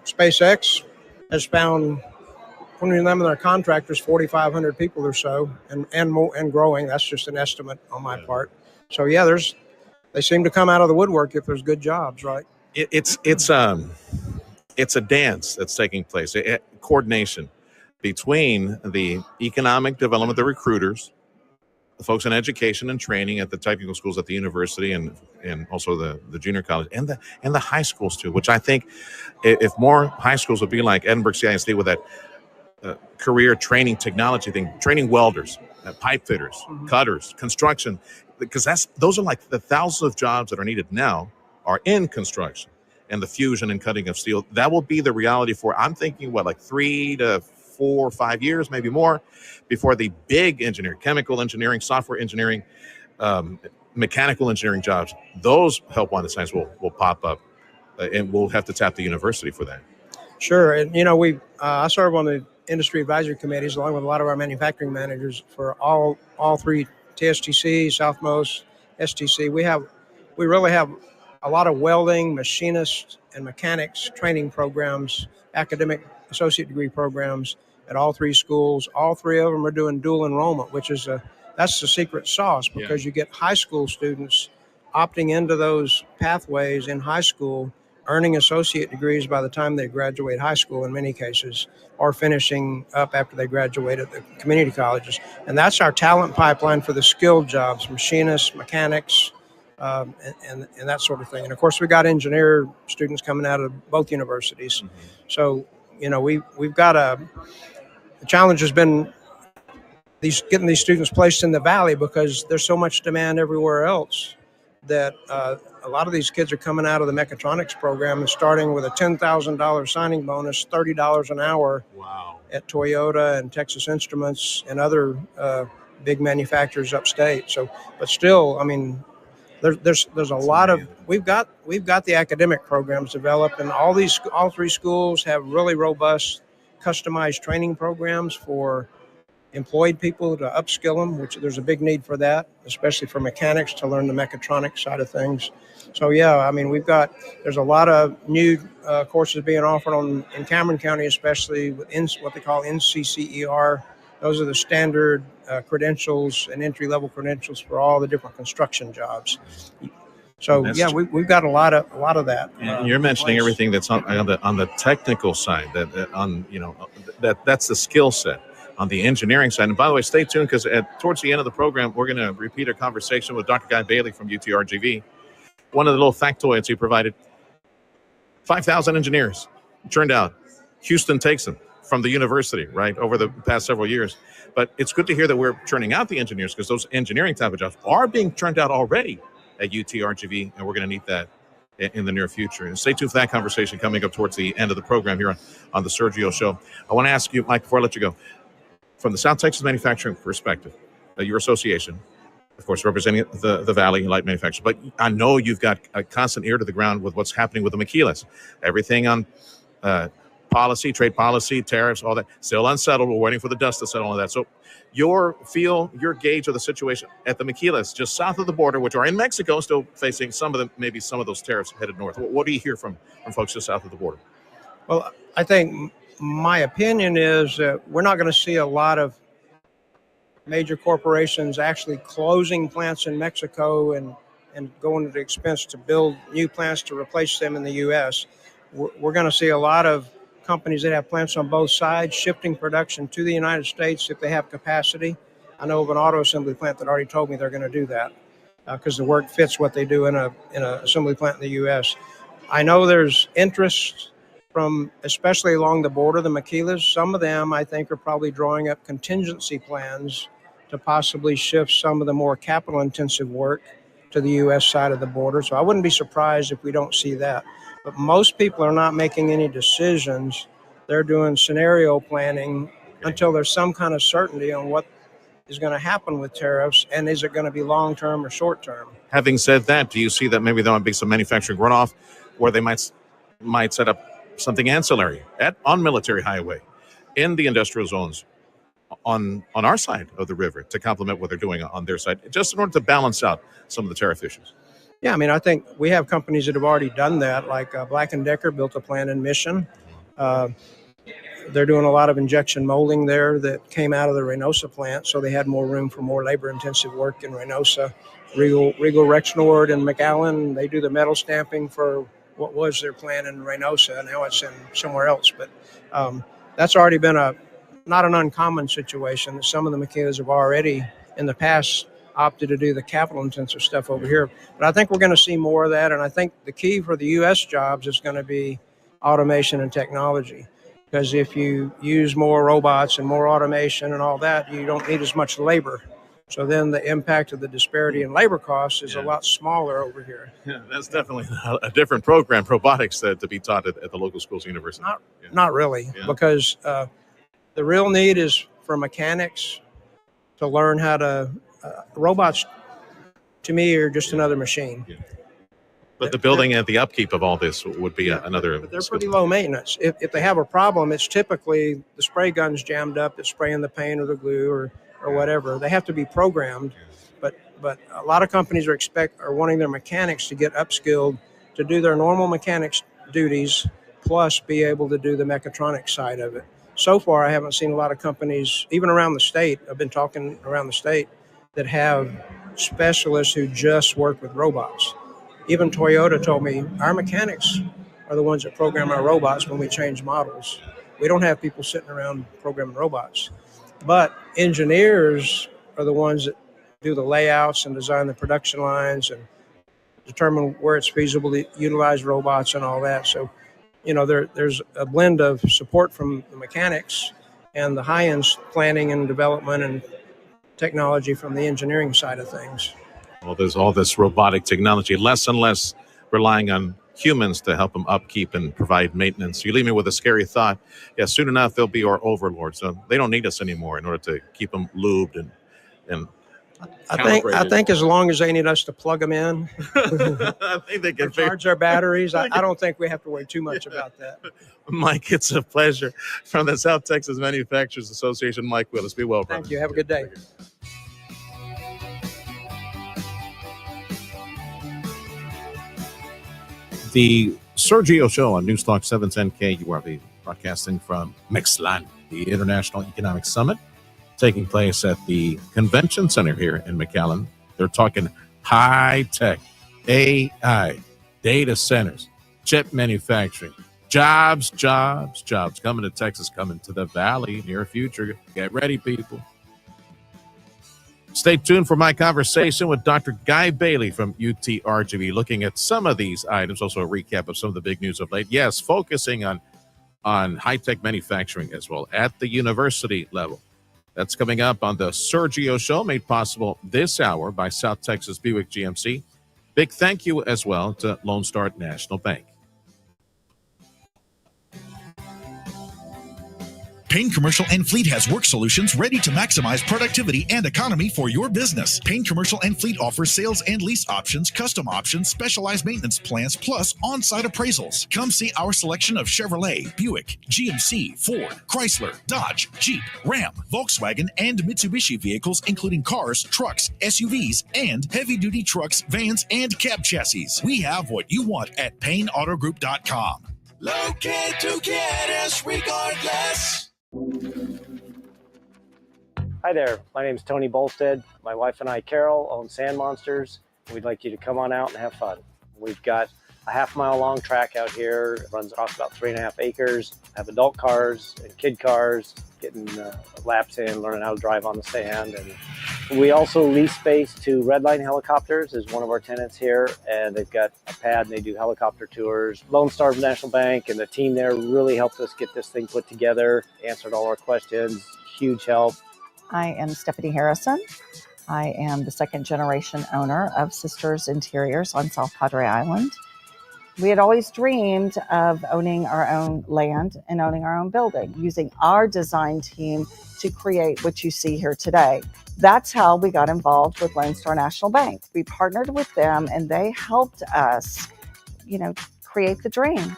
SpaceX has found, according to them and their contractors, 4,500 people or so, and growing. That's just an estimate on my part. So they seem to come out of the woodwork if there's good jobs, right? It's a dance that's taking place, coordination between the economic development, the recruiters, the folks in education and training at the technical schools at the university and also the junior college and the high schools too, which I think if more high schools would be like Edinburgh CISD with that career training technology thing, training welders, pipe fitters, cutters, construction, because those are like the thousands of jobs that are needed now are in construction and the fusion and cutting of steel. That will be the reality I'm thinking, like 3 to 4 or 5 years, maybe more, before the big engineering, chemical engineering, software engineering, mechanical engineering jobs, those help wanted science will pop up, and we'll have to tap the university for that. Sure. And, I serve on the industry advisory committees along with a lot of our manufacturing managers for all three, TSTC, Southmost, STC. We really have a lot of welding, machinist, and mechanics training programs, academic associate degree programs at all three schools. All three of them are doing dual enrollment, which is that's the secret sauce, because you get high school students opting into those pathways in high school, earning associate degrees by the time they graduate high school in many cases, or finishing up after they graduate at the community colleges. And that's our talent pipeline for the skilled jobs, machinists, mechanics, and that sort of thing. And of course, we got engineer students coming out of both universities. So, we've got the challenge has been getting these students placed in the Valley, because there's so much demand everywhere else that a lot of these kids are coming out of the mechatronics program and starting with a $10,000 signing bonus, $30 an hour at Toyota and Texas Instruments and other big manufacturers upstate. So, but still, I mean, there's a lot of we've got the academic programs developed, and all three schools have really robust, customized training programs for employed people to upskill them, which there's a big need for that, especially for mechanics to learn the mechatronics side of things. So yeah, I mean, there's a lot of new courses being offered in Cameron County, especially with what they call NCCER. Those are the standard credentials and entry-level credentials for all the different construction jobs. So yeah, we've got a lot of that. And you're mentioning everything that's on the technical side. That's the skill set. On the engineering side, and by the way, stay tuned because towards the end of the program, we're going to repeat a conversation with Dr. Guy Bailey from UTRGV. One of the little factoids he provided: 5,000 engineers turned out. Houston takes them from the university, right, over the past several years. But it's good to hear that we're churning out the engineers because those engineering type of jobs are being turned out already at UTRGV, and we're going to need that in the near future. And stay tuned for that conversation coming up towards the end of the program here on the Sergio Show. I want to ask you, Mike, before I let you go, from the South Texas manufacturing perspective, your association, of course, representing the Valley Light Manufacturers, but I know you've got a constant ear to the ground with what's happening with the maquilas. Everything on policy, trade policy, tariffs, all that, still unsettled. We're waiting for the dust to settle on that. So your gauge of the situation at the maquilas just south of the border, which are in Mexico, still facing maybe some of those tariffs headed north. What do you hear from folks just south of the border? Well, I think my opinion is that we're not going to see a lot of major corporations actually closing plants in Mexico and going to the expense to build new plants to replace them in the U.S. We're going to see a lot of companies that have plants on both sides shifting production to the United States if they have capacity. I know of an auto assembly plant that already told me they're going to do that because the work fits what they do in an assembly plant in the U.S. I know there's interest from especially along the border, the maquilas. Some of them, I think, are probably drawing up contingency plans to possibly shift some of the more capital-intensive work to the U.S. side of the border. So I wouldn't be surprised if we don't see that. But most people are not making any decisions. They're doing scenario planning until there's some kind of certainty on what is going to happen with tariffs, and is it going to be long-term or short-term? Having said that, do you see that maybe there might be some manufacturing runoff where they might set up something ancillary on military highway in the industrial zones on our side of the river to complement what they're doing on their side, just in order to balance out some of the tariff issues? Yeah, I mean, I think we have companies that have already done that, like Black & Decker built a plant in Mission. They're doing a lot of injection molding there that came out of the Reynosa plant, so they had more room for more labor-intensive work in Reynosa. Regal Rexnord and McAllen, they do the metal stamping for what was their plant in Reynosa. Now it's in somewhere else, but that's already been not an uncommon situation. Some of the maquilas have already, in the past, opted to do the capital-intensive stuff over here. But I think we're going to see more of that, and I think the key for the U.S. jobs is going to be automation and technology. Because if you use more robots and more automation and all that, you don't need as much labor. So then the impact of the disparity in labor costs is a lot smaller over here. Yeah, that's definitely a different program, robotics, to be taught at the local schools and universities. Not really, because the real need is for mechanics to learn how to. Robots, to me, are just another machine. Yeah. But the building and the upkeep of all this would be another. But they're pretty low maintenance. If they have a problem, it's typically the spray gun's jammed up, it's spraying the paint or the glue or whatever. They have to be programmed. But a lot of companies are wanting their mechanics to get upskilled to do their normal mechanics duties, plus be able to do the mechatronics side of it. So far, I haven't seen a lot of companies, even around the state, I've been talking around the state, that have specialists who just work with robots. Even Toyota told me, our mechanics are the ones that program our robots when we change models. We don't have people sitting around programming robots. But engineers are the ones that do the layouts and design the production lines and determine where it's feasible to utilize robots and all that. So, there's a blend of support from the mechanics and the high-end planning and development and technology from the engineering side of things. Well, there's all this robotic technology, less and less relying on humans to help them upkeep and provide maintenance. You leave me with a scary thought. Yeah, soon enough, they'll be our overlords. So they don't need us anymore in order to keep them lubed and and I think as long as they need us to plug them in, I think they can charge their batteries. I don't think we have to worry too much about that. Mike, it's a pleasure. From the South Texas Manufacturers Association, Mike Willis. Be well, brother. Thank you. Have a good day. The Sergio Show on Newstalk 710 KURV, broadcasting from MXLAN, the International Economic Summit, taking place at the Convention Center here in McAllen. They're talking high-tech, AI, data centers, chip manufacturing, jobs coming to Texas, coming to the Valley near future. Get ready, people. Stay tuned for my conversation with Dr. Guy Bailey from UTRGV, looking at some of these items, also a recap of some of the big news of late. Yes, focusing on high-tech manufacturing as well at the university level. That's coming up on the Sergio Show, made possible this hour by South Texas Buick GMC. Big thank you as well to Lone Star National Bank. Payne Commercial and Fleet has work solutions ready to maximize productivity and economy for your business. Payne Commercial and Fleet offers sales and lease options, custom options, specialized maintenance plans, plus on-site appraisals. Come see our selection of Chevrolet, Buick, GMC, Ford, Chrysler, Dodge, Jeep, Ram, Volkswagen, and Mitsubishi vehicles, including cars, trucks, SUVs, and heavy-duty trucks, vans, and cab chassis. We have what you want at PayneAutoGroup.com. Locate to get us regardless. Hi there, my name is Tony Bolstead. My wife and I, Carol, own Sand Monsters. We'd like you to come on out and have fun. We've got a half-mile long track out here. It runs across about 3.5 acres. Have adult cars and kid cars, getting laps in, learning how to drive on the sand. And we also lease space to Redline Helicopters is one of our tenants here, and they've got a pad and they do helicopter tours. Lone Star National Bank and the team there really helped us get this thing put together, answered all our questions, huge help. I am Stephanie Harrison. I am the second generation owner of Sisters Interiors on South Padre Island. We had always dreamed of owning our own land and owning our own building, using our design team to create what you see here today. That's how we got involved with Lone Star National Bank. We partnered with them and they helped us, create the dream.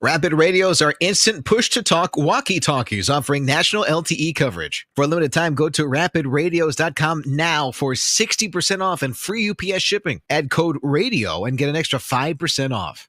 Rapid Radios are instant push-to-talk walkie-talkies offering national LTE coverage. For a limited time, go to rapidradios.com now for 60% off and free UPS shipping. Add code RADIO and get an extra 5% off.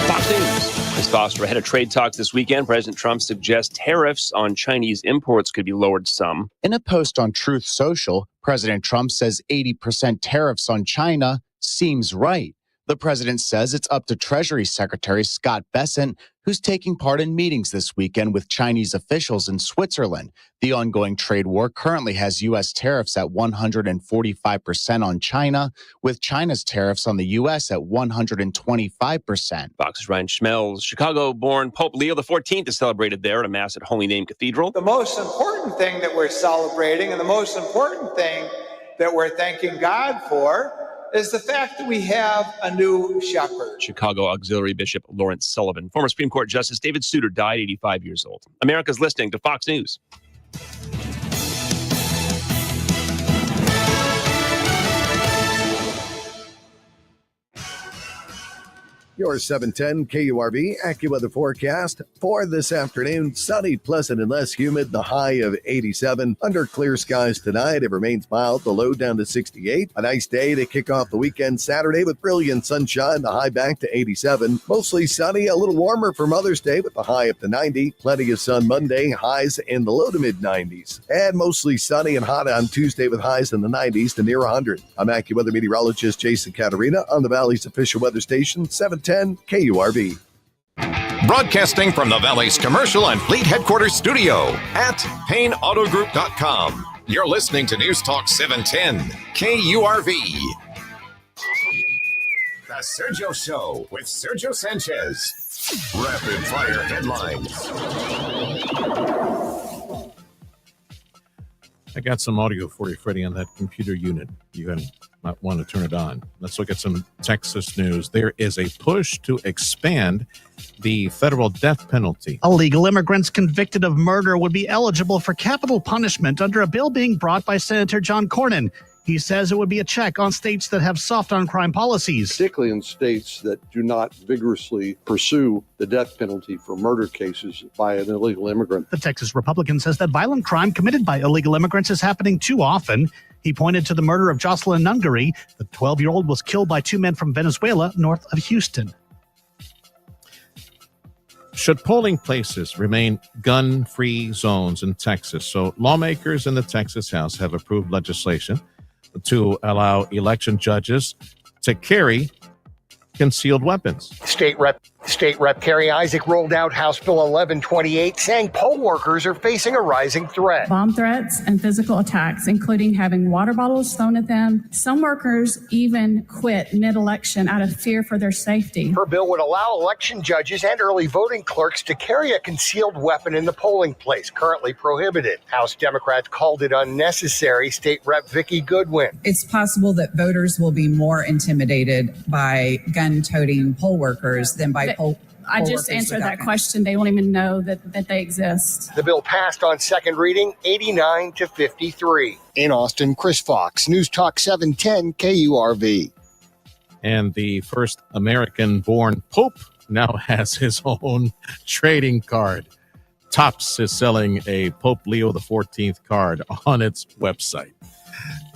Fox News. Ms. Foster, ahead of trade talks this weekend, President Trump suggests tariffs on Chinese imports could be lowered some. In a post on Truth Social, President Trump says 80% tariffs on China seems right. The president says it's up to Treasury Secretary Scott Bessent, who's taking part in meetings this weekend with Chinese officials in Switzerland. The ongoing trade war currently has U.S. tariffs at 145% on China, with China's tariffs on the U.S. at 125%. Fox's Ryan Schmelz. Chicago-born Pope Leo XIV is celebrated there at a mass at Holy Name Cathedral. The most important thing that we're celebrating and the most important thing that we're thanking God for is the fact that we have a new shepherd. Chicago Auxiliary Bishop Lawrence Sullivan. Former Supreme Court Justice David Souter died 85 years old. America's listening to Fox News. Your 710 KURV AccuWeather forecast for this afternoon. Sunny, pleasant, and less humid. The high of 87. Under clear skies tonight, it remains mild. The low down to 68. A nice day to kick off the weekend Saturday with brilliant sunshine. The high back to 87. Mostly sunny, a little warmer for Mother's Day with the high up to 90. Plenty of sun Monday, highs in the low to mid 90s. And mostly sunny and hot on Tuesday with highs in the 90s to near 100. I'm AccuWeather meteorologist Jason Caterina on the Valley's official weather station, 710 KURV. Broadcasting from the Valley's commercial and fleet headquarters studio at PayneAutoGroup.com. You're listening to News Talk 710 KURV. The Sergio Show with Sergio Sanchez. Rapid fire headlines. I got some audio for you, Freddie, on that computer unit. You might want to turn it on. Let's look at some Texas news. There is a push to expand the federal death penalty. Illegal immigrants convicted of murder would be eligible for capital punishment under a bill being brought by Senator John Cornyn. He says it would be a check on states that have soft on crime policies. Particularly in states that do not vigorously pursue the death penalty for murder cases by an illegal immigrant. The Texas Republican says that violent crime committed by illegal immigrants is happening too often. He pointed to the murder of Jocelyn Nungary. The 12-year-old was killed by two men from Venezuela north of Houston. Should polling places remain gun-free zones in Texas? So lawmakers in the Texas House have approved legislation to allow election judges to carry concealed weapons. State Rep Carrie Isaac rolled out House Bill 1128, saying poll workers are facing a rising threat. Bomb threats and physical attacks, including having water bottles thrown at them. Some workers even quit mid-election out of fear for their safety. Her bill would allow election judges and early voting clerks to carry a concealed weapon in the polling place, currently prohibited. House Democrats called it unnecessary. State Rep Vicki Goodwin. It's possible that voters will be more intimidated by gun-toting poll workers than by I just answered that question. They won't even know that they exist. The bill passed on second reading, 89 to 53. In Austin, Chris Fox, News Talk 710 KURV. And the first American-born Pope now has his own trading card. Topps is selling a Pope Leo XIV card on its website.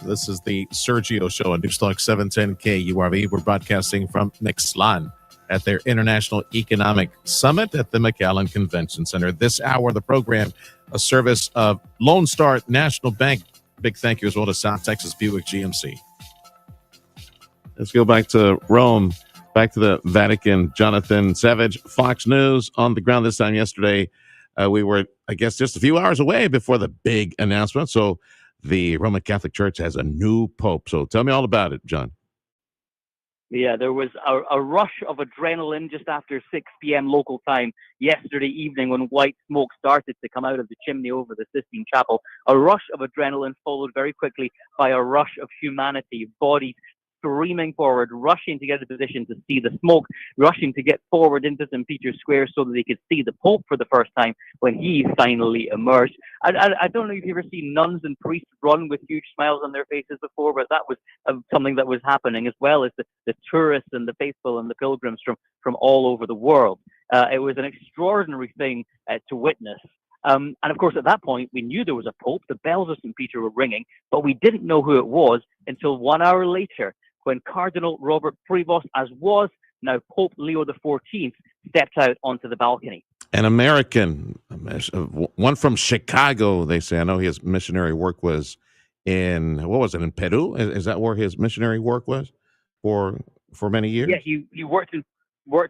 This is the Sergio Show on News Talk 710 KURV. We're broadcasting from MXLAN at their International Economic Summit at the McAllen Convention Center. This hour of the program, a service of Lone Star National Bank. Big thank you as well to South Texas Buick GMC. Let's go back to Rome, back to the Vatican. Jonathan Savage, Fox News, on the ground this time yesterday. We were, I guess, just a few hours away before the big announcement. So the Roman Catholic Church has a new pope. So tell me all about it, John. Yeah, there was a rush of adrenaline just after 6 p.m. local time yesterday evening when white smoke started to come out of the chimney over the Sistine Chapel. A rush of adrenaline followed very quickly by a rush of humanity, bodies streaming forward, rushing to get a position to see the smoke, rushing to get forward into St. Peter's Square so that they could see the Pope for the first time when he finally emerged. I don't know if you've ever seen nuns and priests run with huge smiles on their faces before, but that was something that was happening, as well as the tourists and the faithful and the pilgrims from all over the world. It was an extraordinary thing to witness. And of course, at that point, we knew there was a Pope. The bells of St. Peter were ringing, but we didn't know who it was until 1 hour later, when Cardinal Robert Prevost, as was now Pope Leo XIV, stepped out onto the balcony. An American, one from Chicago, they say. I know his missionary work was in, in Peru? Is that where his missionary work was for many years? Yeah, he worked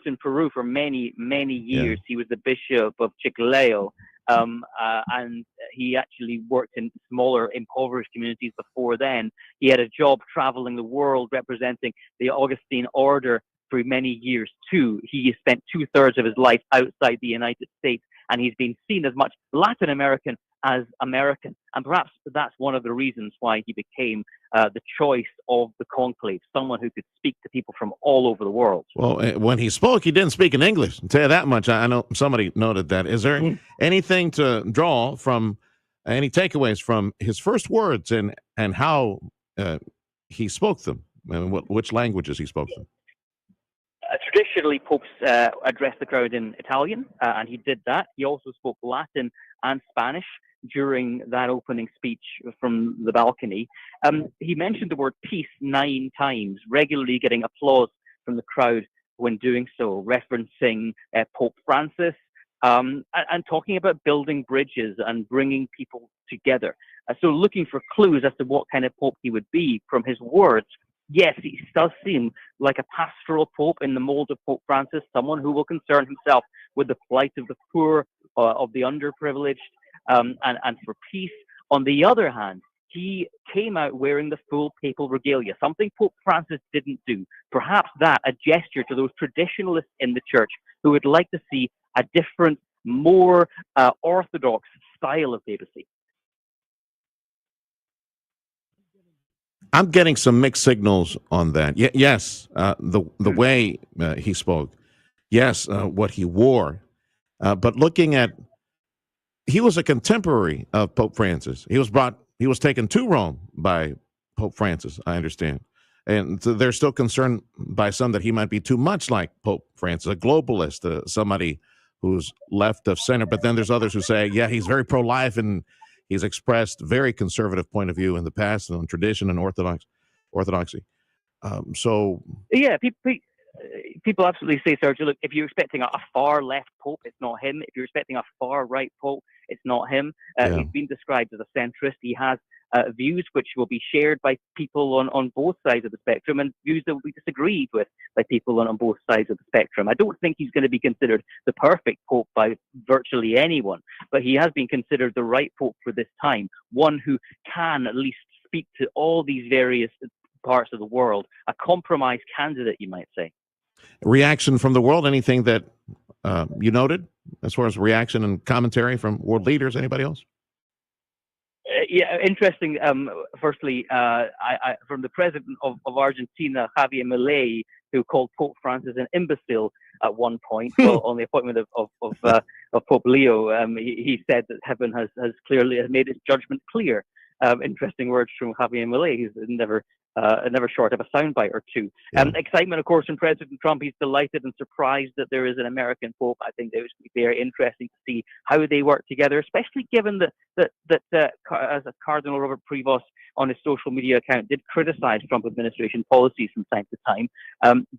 in Peru for many years. Yeah. He was the Bishop of Chiclayo. And he actually worked in smaller, impoverished communities before then. He had a job traveling the world representing the Augustine order for many years too. He spent 2/3 of his life outside the United States, and he's been seen as much Latin American as American. And perhaps that's one of the reasons why he became the choice of the conclave, someone who could speak to people from all over the world. Well, when he spoke, he didn't speak in English. I'll tell you that much. I know somebody noted that. Is there anything to draw from, any takeaways from his first words and how he spoke them, and which languages he spoke them? Traditionally, popes address the crowd in Italian, and he did that. He also spoke Latin and Spanish during that opening speech from the balcony. He mentioned the word peace 9 times, regularly getting applause from the crowd when doing so, referencing Pope Francis, and talking about building bridges and bringing people together. So looking for clues as to what kind of pope he would be from his words. Yes, he does seem like a pastoral pope in the mold of Pope Francis, someone who will concern himself with the plight of the poor, of the underprivileged, and for peace. On the other hand, he came out wearing the full papal regalia, something Pope Francis didn't do. Perhaps that a gesture to those traditionalists in the church who would like to see a different, more orthodox style of papacy. I'm getting some mixed signals on that. Yes, the way he spoke. Yes, what he wore. But looking at, he was a contemporary of Pope Francis. He was taken to Rome by Pope Francis, I understand. And so they're still concerned by some that he might be too much like Pope Francis, a globalist, somebody who's left of center. But then there's others who say, yeah, he's very pro-life and he's expressed very conservative point of view in the past on tradition and orthodoxy. Yeah, people absolutely say, Sergio, look, if you're expecting a far left pope, it's not him. If you're expecting a far right pope, it's not him. He's been described as a centrist. He has views which will be shared by people on both sides of the spectrum, and views that will be disagreed with by people on both sides of the spectrum. I don't think he's going to be considered the perfect pope by virtually anyone, but he has been considered the right pope for this time, one who can at least speak to all these various parts of the world, a compromise candidate, you might say. Reaction from the world, anything that you noted as far as reaction and commentary from world leaders, anybody else? Yeah, interesting. Firstly, I from the president of Argentina, Javier Milei, who called Pope Francis an imbecile at one point on the appointment of Pope Leo. He said that heaven has clearly made its judgment clear. Interesting words from Javier Milei. He's never short of a soundbite or two. Excitement, of course, from President Trump. He's delighted and surprised that there is an American pope. I think it would be very interesting to see how they work together, especially given that as Cardinal Robert Prevost on his social media account did criticize Trump administration policies from time to time.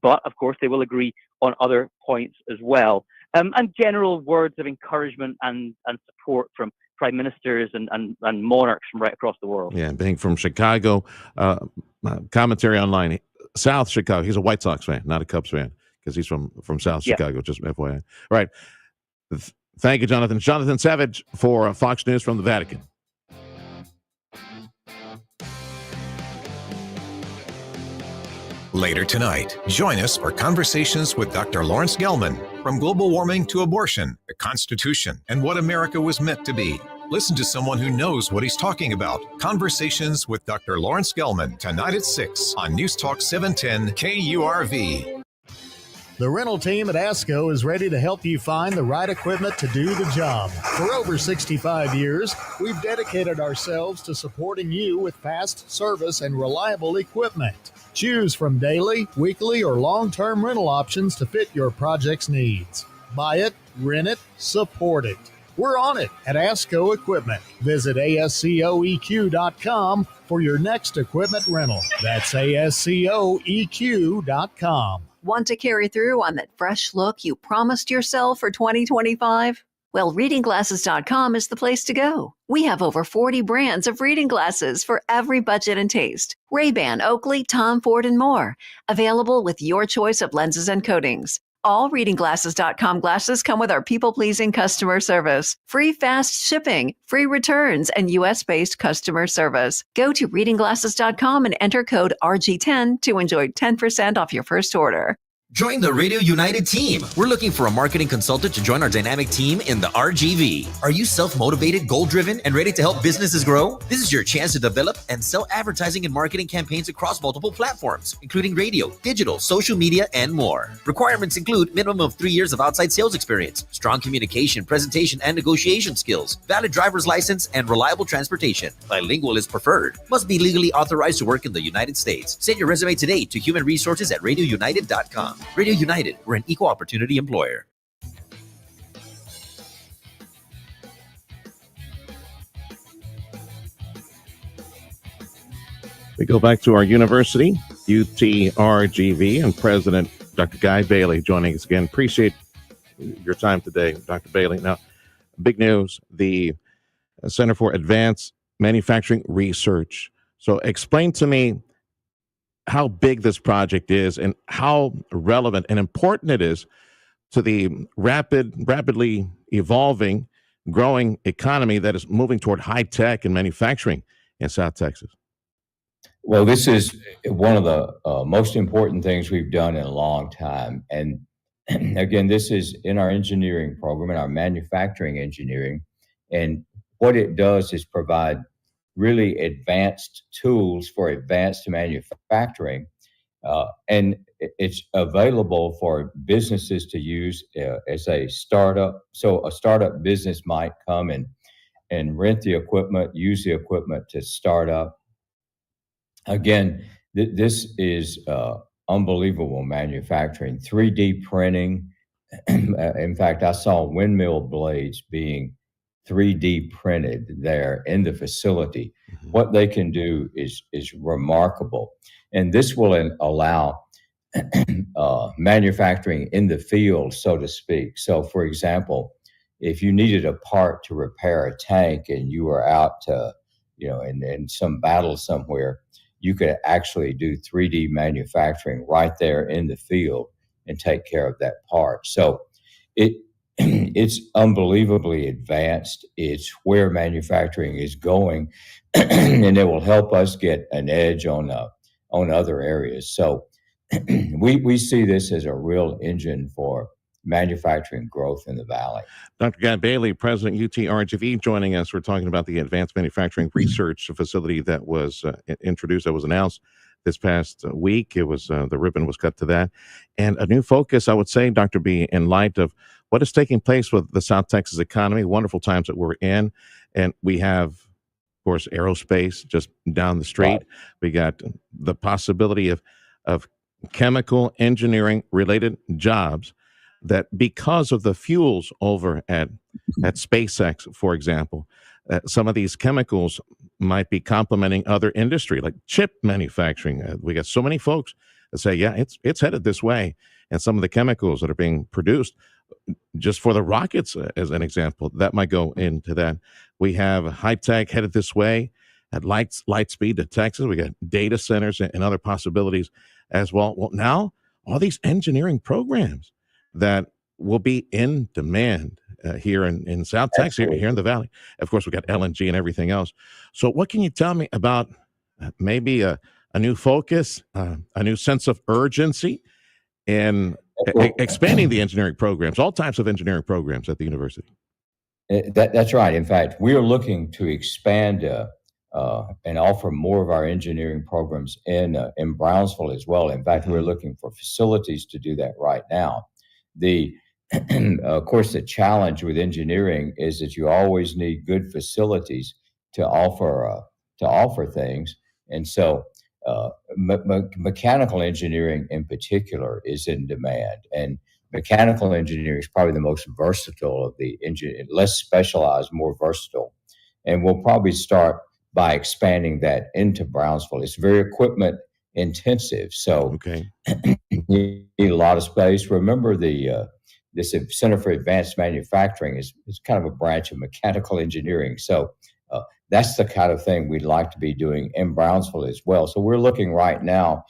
But of course, they will agree on other points as well. And general words of encouragement and support from prime ministers and monarchs from right across the world. Yeah, being from Chicago, commentary online, South Chicago. He's a White Sox fan, not a Cubs fan, because he's from South Chicago, just FYI. Right. Thank you, Jonathan. Jonathan Savage for Fox News from the Vatican. Later tonight, join us for conversations with Dr. Lawrence Gelman. From global warming to abortion, the Constitution, and what America was meant to be. Listen to someone who knows what he's talking about. Conversations with Dr. Lawrence Gelman, tonight at 6 on News Talk 710 KURV. The rental team at ASCO is ready to help you find the right equipment to do the job. For over 65 years, we've dedicated ourselves to supporting you with fast service and reliable equipment. Choose from daily, weekly, or long-term rental options to fit your project's needs. Buy it, rent it, support it. We're on it at ASCO Equipment. Visit ASCOEQ.com for your next equipment rental. That's ASCOEQ.com. Want to carry through on that fresh look you promised yourself for 2025? Well, readingglasses.com is the place to go. We have over 40 brands of reading glasses for every budget and taste. Ray-Ban, Oakley, Tom Ford, and more. Available with your choice of lenses and coatings. All readingglasses.com glasses come with our people-pleasing customer service, free fast shipping, free returns, and U.S.-based customer service. Go to readingglasses.com and enter code RG10 to enjoy 10% off your first order. Join the Radio United team. We're looking for a marketing consultant to join our dynamic team in the RGV. Are you self-motivated, goal-driven, and ready to help businesses grow? This is your chance to develop and sell advertising and marketing campaigns across multiple platforms, including radio, digital, social media, and more. Requirements include minimum of 3 years of outside sales experience, strong communication, presentation, and negotiation skills, valid driver's license, and reliable transportation. Bilingual is preferred. Must be legally authorized to work in the United States. Send your resume today to humanresources@radiounited.com. Radio United, we're an equal opportunity employer. We go back to our university, UTRGV, and President Dr. Guy Bailey joining us again. Appreciate your time today, Dr. Bailey. Now, big news, the Center for Advanced Manufacturing Research. So explain to me how big this project is and how relevant and important it is to the rapidly evolving, growing economy that is moving toward high tech and manufacturing in South Texas. Well, this is one of the most important things we've done in a long time. And again, this is in our engineering program, in our manufacturing engineering. And what it does is provide really advanced tools for advanced manufacturing. And it's available for businesses to use as a startup. So a startup business might come and rent the equipment, use the equipment to start up. Again, this is unbelievable manufacturing, 3D printing. In fact, I saw windmill blades being 3D printed there in the facility. What they can do is remarkable. And this will allow manufacturing in the field, so to speak. So, for example, if you needed a part to repair a tank and you were out to, in some battle somewhere, you could actually do 3D manufacturing right there in the field and take care of that part. So it's unbelievably advanced. It's where manufacturing is going, and it will help us get an edge on other areas. So we see this as a real engine for manufacturing growth in the Valley. Dr. Guy Bailey, President UT-RGV, joining us. We're talking about the Advanced Manufacturing Research Facility that was introduced, that was announced this past week. It was the ribbon was cut to that. And a new focus, I would say, Dr. B, in light of what is taking place with the South Texas economy, wonderful times that we're in. And we have, of course, aerospace just down the street. Right. We got the possibility of chemical engineering related jobs that, because of the fuels over at SpaceX, for example, some of these chemicals might be complementing other industry like chip manufacturing. We got so many folks that say, yeah, it's headed this way. And some of the chemicals that are being produced just for the rockets, as an example, that might go into that. We have high tech headed this way at light speed to Texas. We got data centers and other possibilities as well. Well, now all these engineering programs that will be in demand here in South Texas, here in the Valley. Of course, we got LNG and everything else. So what can you tell me about maybe a new focus, a new sense of urgency in expanding the engineering programs, all types of engineering programs at the university? That's right. In fact, we are looking to expand and offer more of our engineering programs in Brownsville as well. In fact, we're looking for facilities to do that right now. Of course, the challenge with engineering is that you always need good facilities to offer things, and so mechanical engineering in particular is in demand. And mechanical engineering is probably the most versatile of the less specialized, more versatile. And we'll probably start by expanding that into Brownsville. It's very equipment intensive, so you need a lot of space. Remember, this Center for Advanced Manufacturing is kind of a branch of mechanical engineering. So that's the kind of thing we'd like to be doing in Brownsville as well. So we're looking right now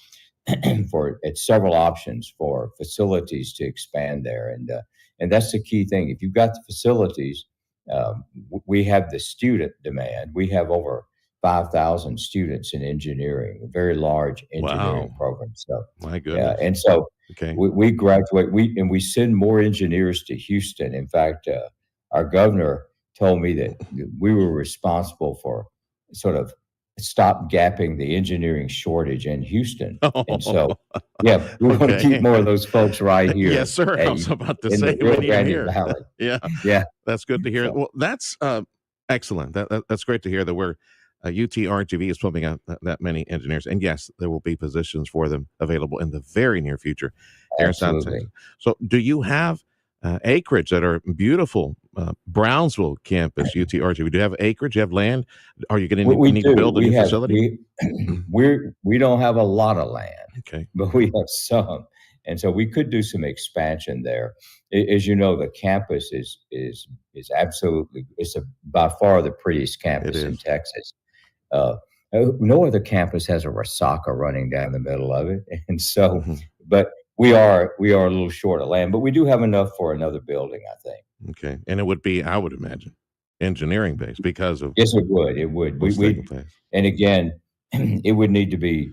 at several options for facilities to expand there, and that's the key thing. If you've got the facilities, we have the student demand. We have over 5,000 students in engineering, a very large engineering program. So, my goodness. And so we graduate, we send more engineers to Houston. In fact, our governor told me that we were responsible for sort of stop-gapping the engineering shortage in Houston. And so, yeah, we want to keep more of those folks right here. Yes, sir. I was about to say, we need them here. Valley. Yeah. That's good to hear. Well, that's excellent. That's great to hear that we're UT-RGV is pumping out that many engineers. And yes, there will be positions for them available in the very near future here in South Texas. So do you have acreage that are beautiful? Brownsville campus, UT-RGV. Do you have acreage? Do you have land? Are you going to need to build a new facility? We don't have a lot of land, okay, but we have some. And so we could do some expansion there. As you know, the campus is absolutely, it's by far the prettiest campus in Texas. No other campus has a Rasaka running down the middle of it. And so, but we are a little short of land, but we do have enough for another building, I think. Okay. And it would be, I would imagine, engineering based because of. Yes, it would. It would. And again, it would need to be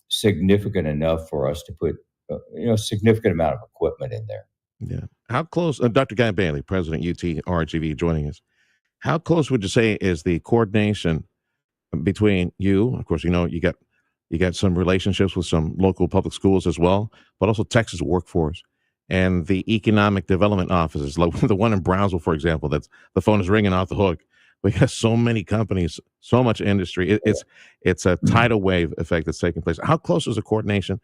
significant enough for us to put a significant amount of equipment in there. Yeah. How close, Dr. Guy Bailey, President UT-RGV, joining us. How close would you say is the coordination between you, of course, you got some relationships with some local public schools as well, but also Texas workforce and the economic development offices, like the one in Brownsville, for example. That's the phone is ringing off the hook. We got so many companies, so much industry. It's a tidal wave effect that's taking place. How close is the coordination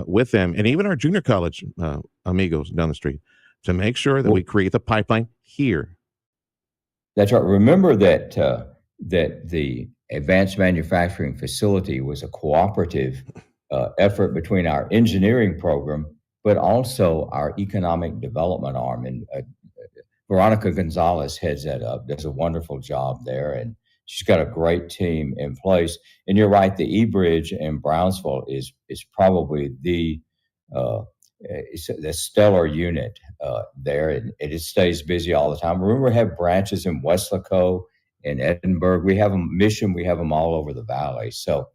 with them and even our junior college amigos down the street to make sure that we create the pipeline here? That's right. Remember that that the advanced manufacturing facility was a cooperative effort between our engineering program, but also our economic development arm. And Veronica Gonzalez heads that up, does a wonderful job there, and she's got a great team in place. And you're right, the E-Bridge in Brownsville is probably the stellar unit there, and it stays busy all the time. Remember, we have branches in Weslaco, in Edinburgh. We have them Mission. We have them all over the valley. So,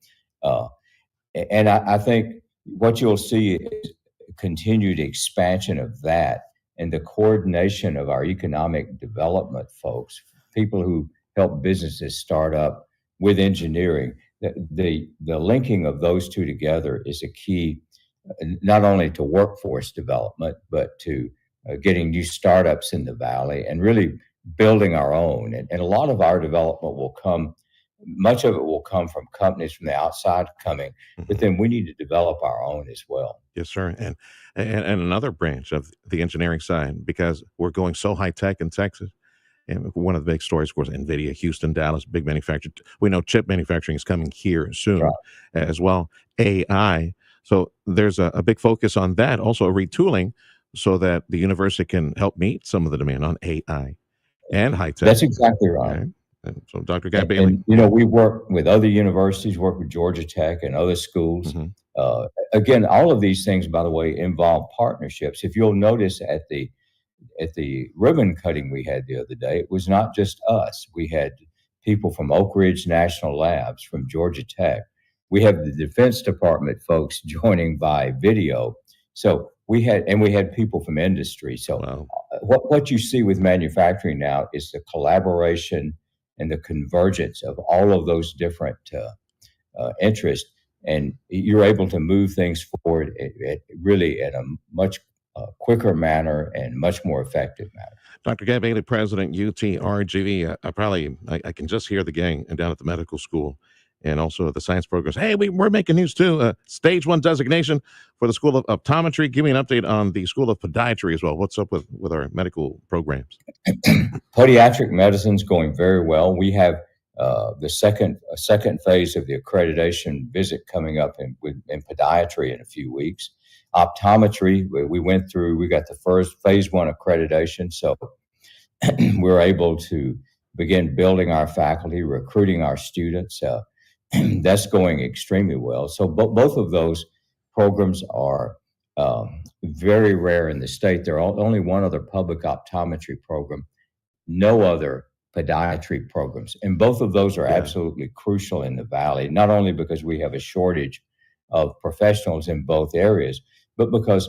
and I think what you'll see is continued expansion of that and the coordination of our economic development folks, people who help businesses start up with engineering. The linking of those two together is a key, not only to workforce development, but to getting new startups in the valley and really building our own. And a lot of our development will come, much of it will come from companies from the outside coming, but then we need to develop our own as well. Yes, sir. And another branch of the engineering side, because we're going so high tech in Texas. And one of the big stories, of course, NVIDIA, Houston, Dallas, big manufacturer. We know chip manufacturing is coming here soon as well. AI. So there's a big focus on that. Also a retooling so that the university can help meet some of the demand on AI and high tech. That's exactly right. Okay. And so Dr. Guy Bailey. And, we work with other universities, work with Georgia Tech and other schools. Again, all of these things, by the way, involve partnerships. If you'll notice at the ribbon cutting we had the other day, it was not just us. We had people from Oak Ridge National Labs, from Georgia Tech. We have the Defense Department folks joining by video. So we had people from industry. So what you see with manufacturing now is the collaboration and the convergence of all of those different interests. And you're able to move things forward really at a much quicker manner and much more effective manner. Dr. Guy Bailey, President, UTRGV. I can just hear the gang down at the medical school and also the science programs. Hey, we're making news too. Stage 1 designation for the School of Optometry. Give me an update on the School of Podiatry as well. What's up with our medical programs? Podiatric medicine's going very well. We have the second phase of the accreditation visit coming up in podiatry in a few weeks. Optometry, we got the first phase 1 accreditation. So we're able to begin building our faculty, recruiting our students. That's going extremely well. So both of those programs are very rare in the state. There are only one other public optometry program, no other podiatry programs. And both of those are absolutely crucial in the valley, not only because we have a shortage of professionals in both areas, but because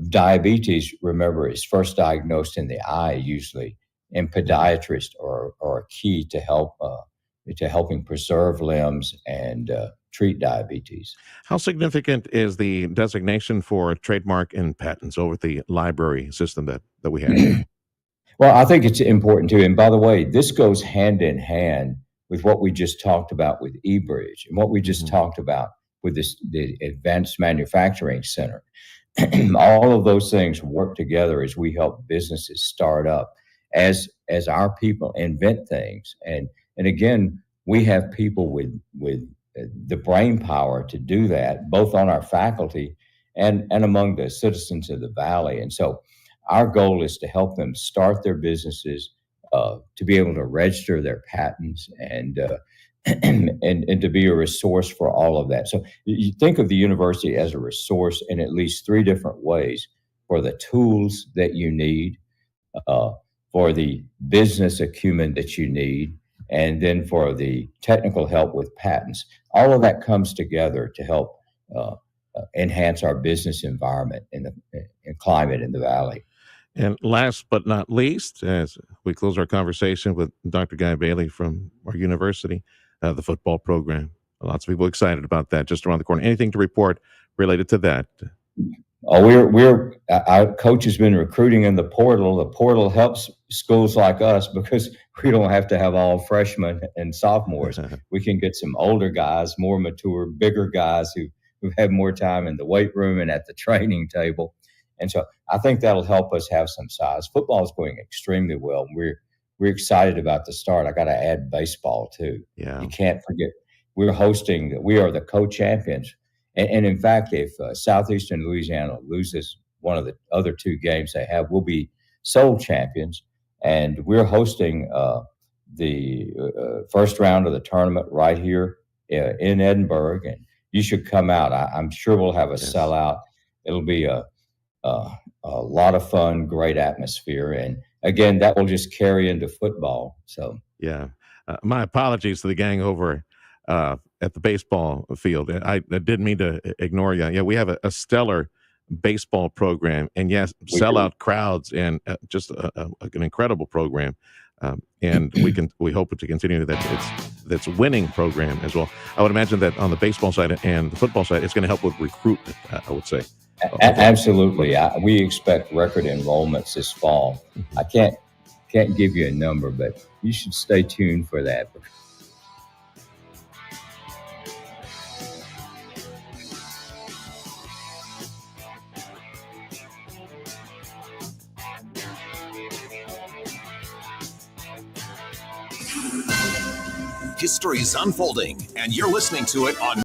diabetes, remember, is first diagnosed in the eye usually, and podiatrists are key to helping preserve limbs and treat diabetes. How significant is the designation for trademark and patents over the library system that we have? Well, I think it's important too. And by the way, this goes hand in hand with what we just talked about with eBridge and what we just talked about with the Advanced Manufacturing Center. All of those things work together as we help businesses start up, as our people invent things. And again, we have people with the brain power to do that, both on our faculty and among the citizens of the valley. And so our goal is to help them start their businesses, to be able to register their patents and to be a resource for all of that. So you think of the university as a resource in at least 3 different ways: for the tools that you need, for the business acumen that you need, and then for the technical help with patents. All of that comes together to help enhance our business environment and climate in the valley. And last but not least, as we close our conversation with Dr. Guy Bailey from our university, the football program. Lots of people excited about that just around the corner. Anything to report related to that? Oh, our coach has been recruiting in the portal. The portal helps schools like us because we don't have to have all freshmen and sophomores. We can get some older guys, more mature, bigger guys who have more time in the weight room and at the training table. And so I think that'll help us have some size. Football is going extremely well. We're excited about the start. I got to add baseball too. Yeah. You can't forget we are the co-champions. And in fact, if Southeastern Louisiana loses one of the other two games they have, we'll be sole champions. And we're hosting the first round of the tournament right here in Edinburgh. And you should come out. I'm sure we'll have a sellout. It'll be a lot of fun, great atmosphere. And again, that will just carry into football. So yeah, my apologies to the gang over at the baseball field. I didn't mean to ignore you. Yeah, we have a stellar baseball program, and yes, sellout crowds, and just an incredible program. And we hope to continue that's winning program as well. I would imagine that on the baseball side and the football side, it's going to help with recruitment. I would say. Absolutely, we expect record enrollments this fall. I can't give you a number, but you should stay tuned for that. History is unfolding, and you're listening to it on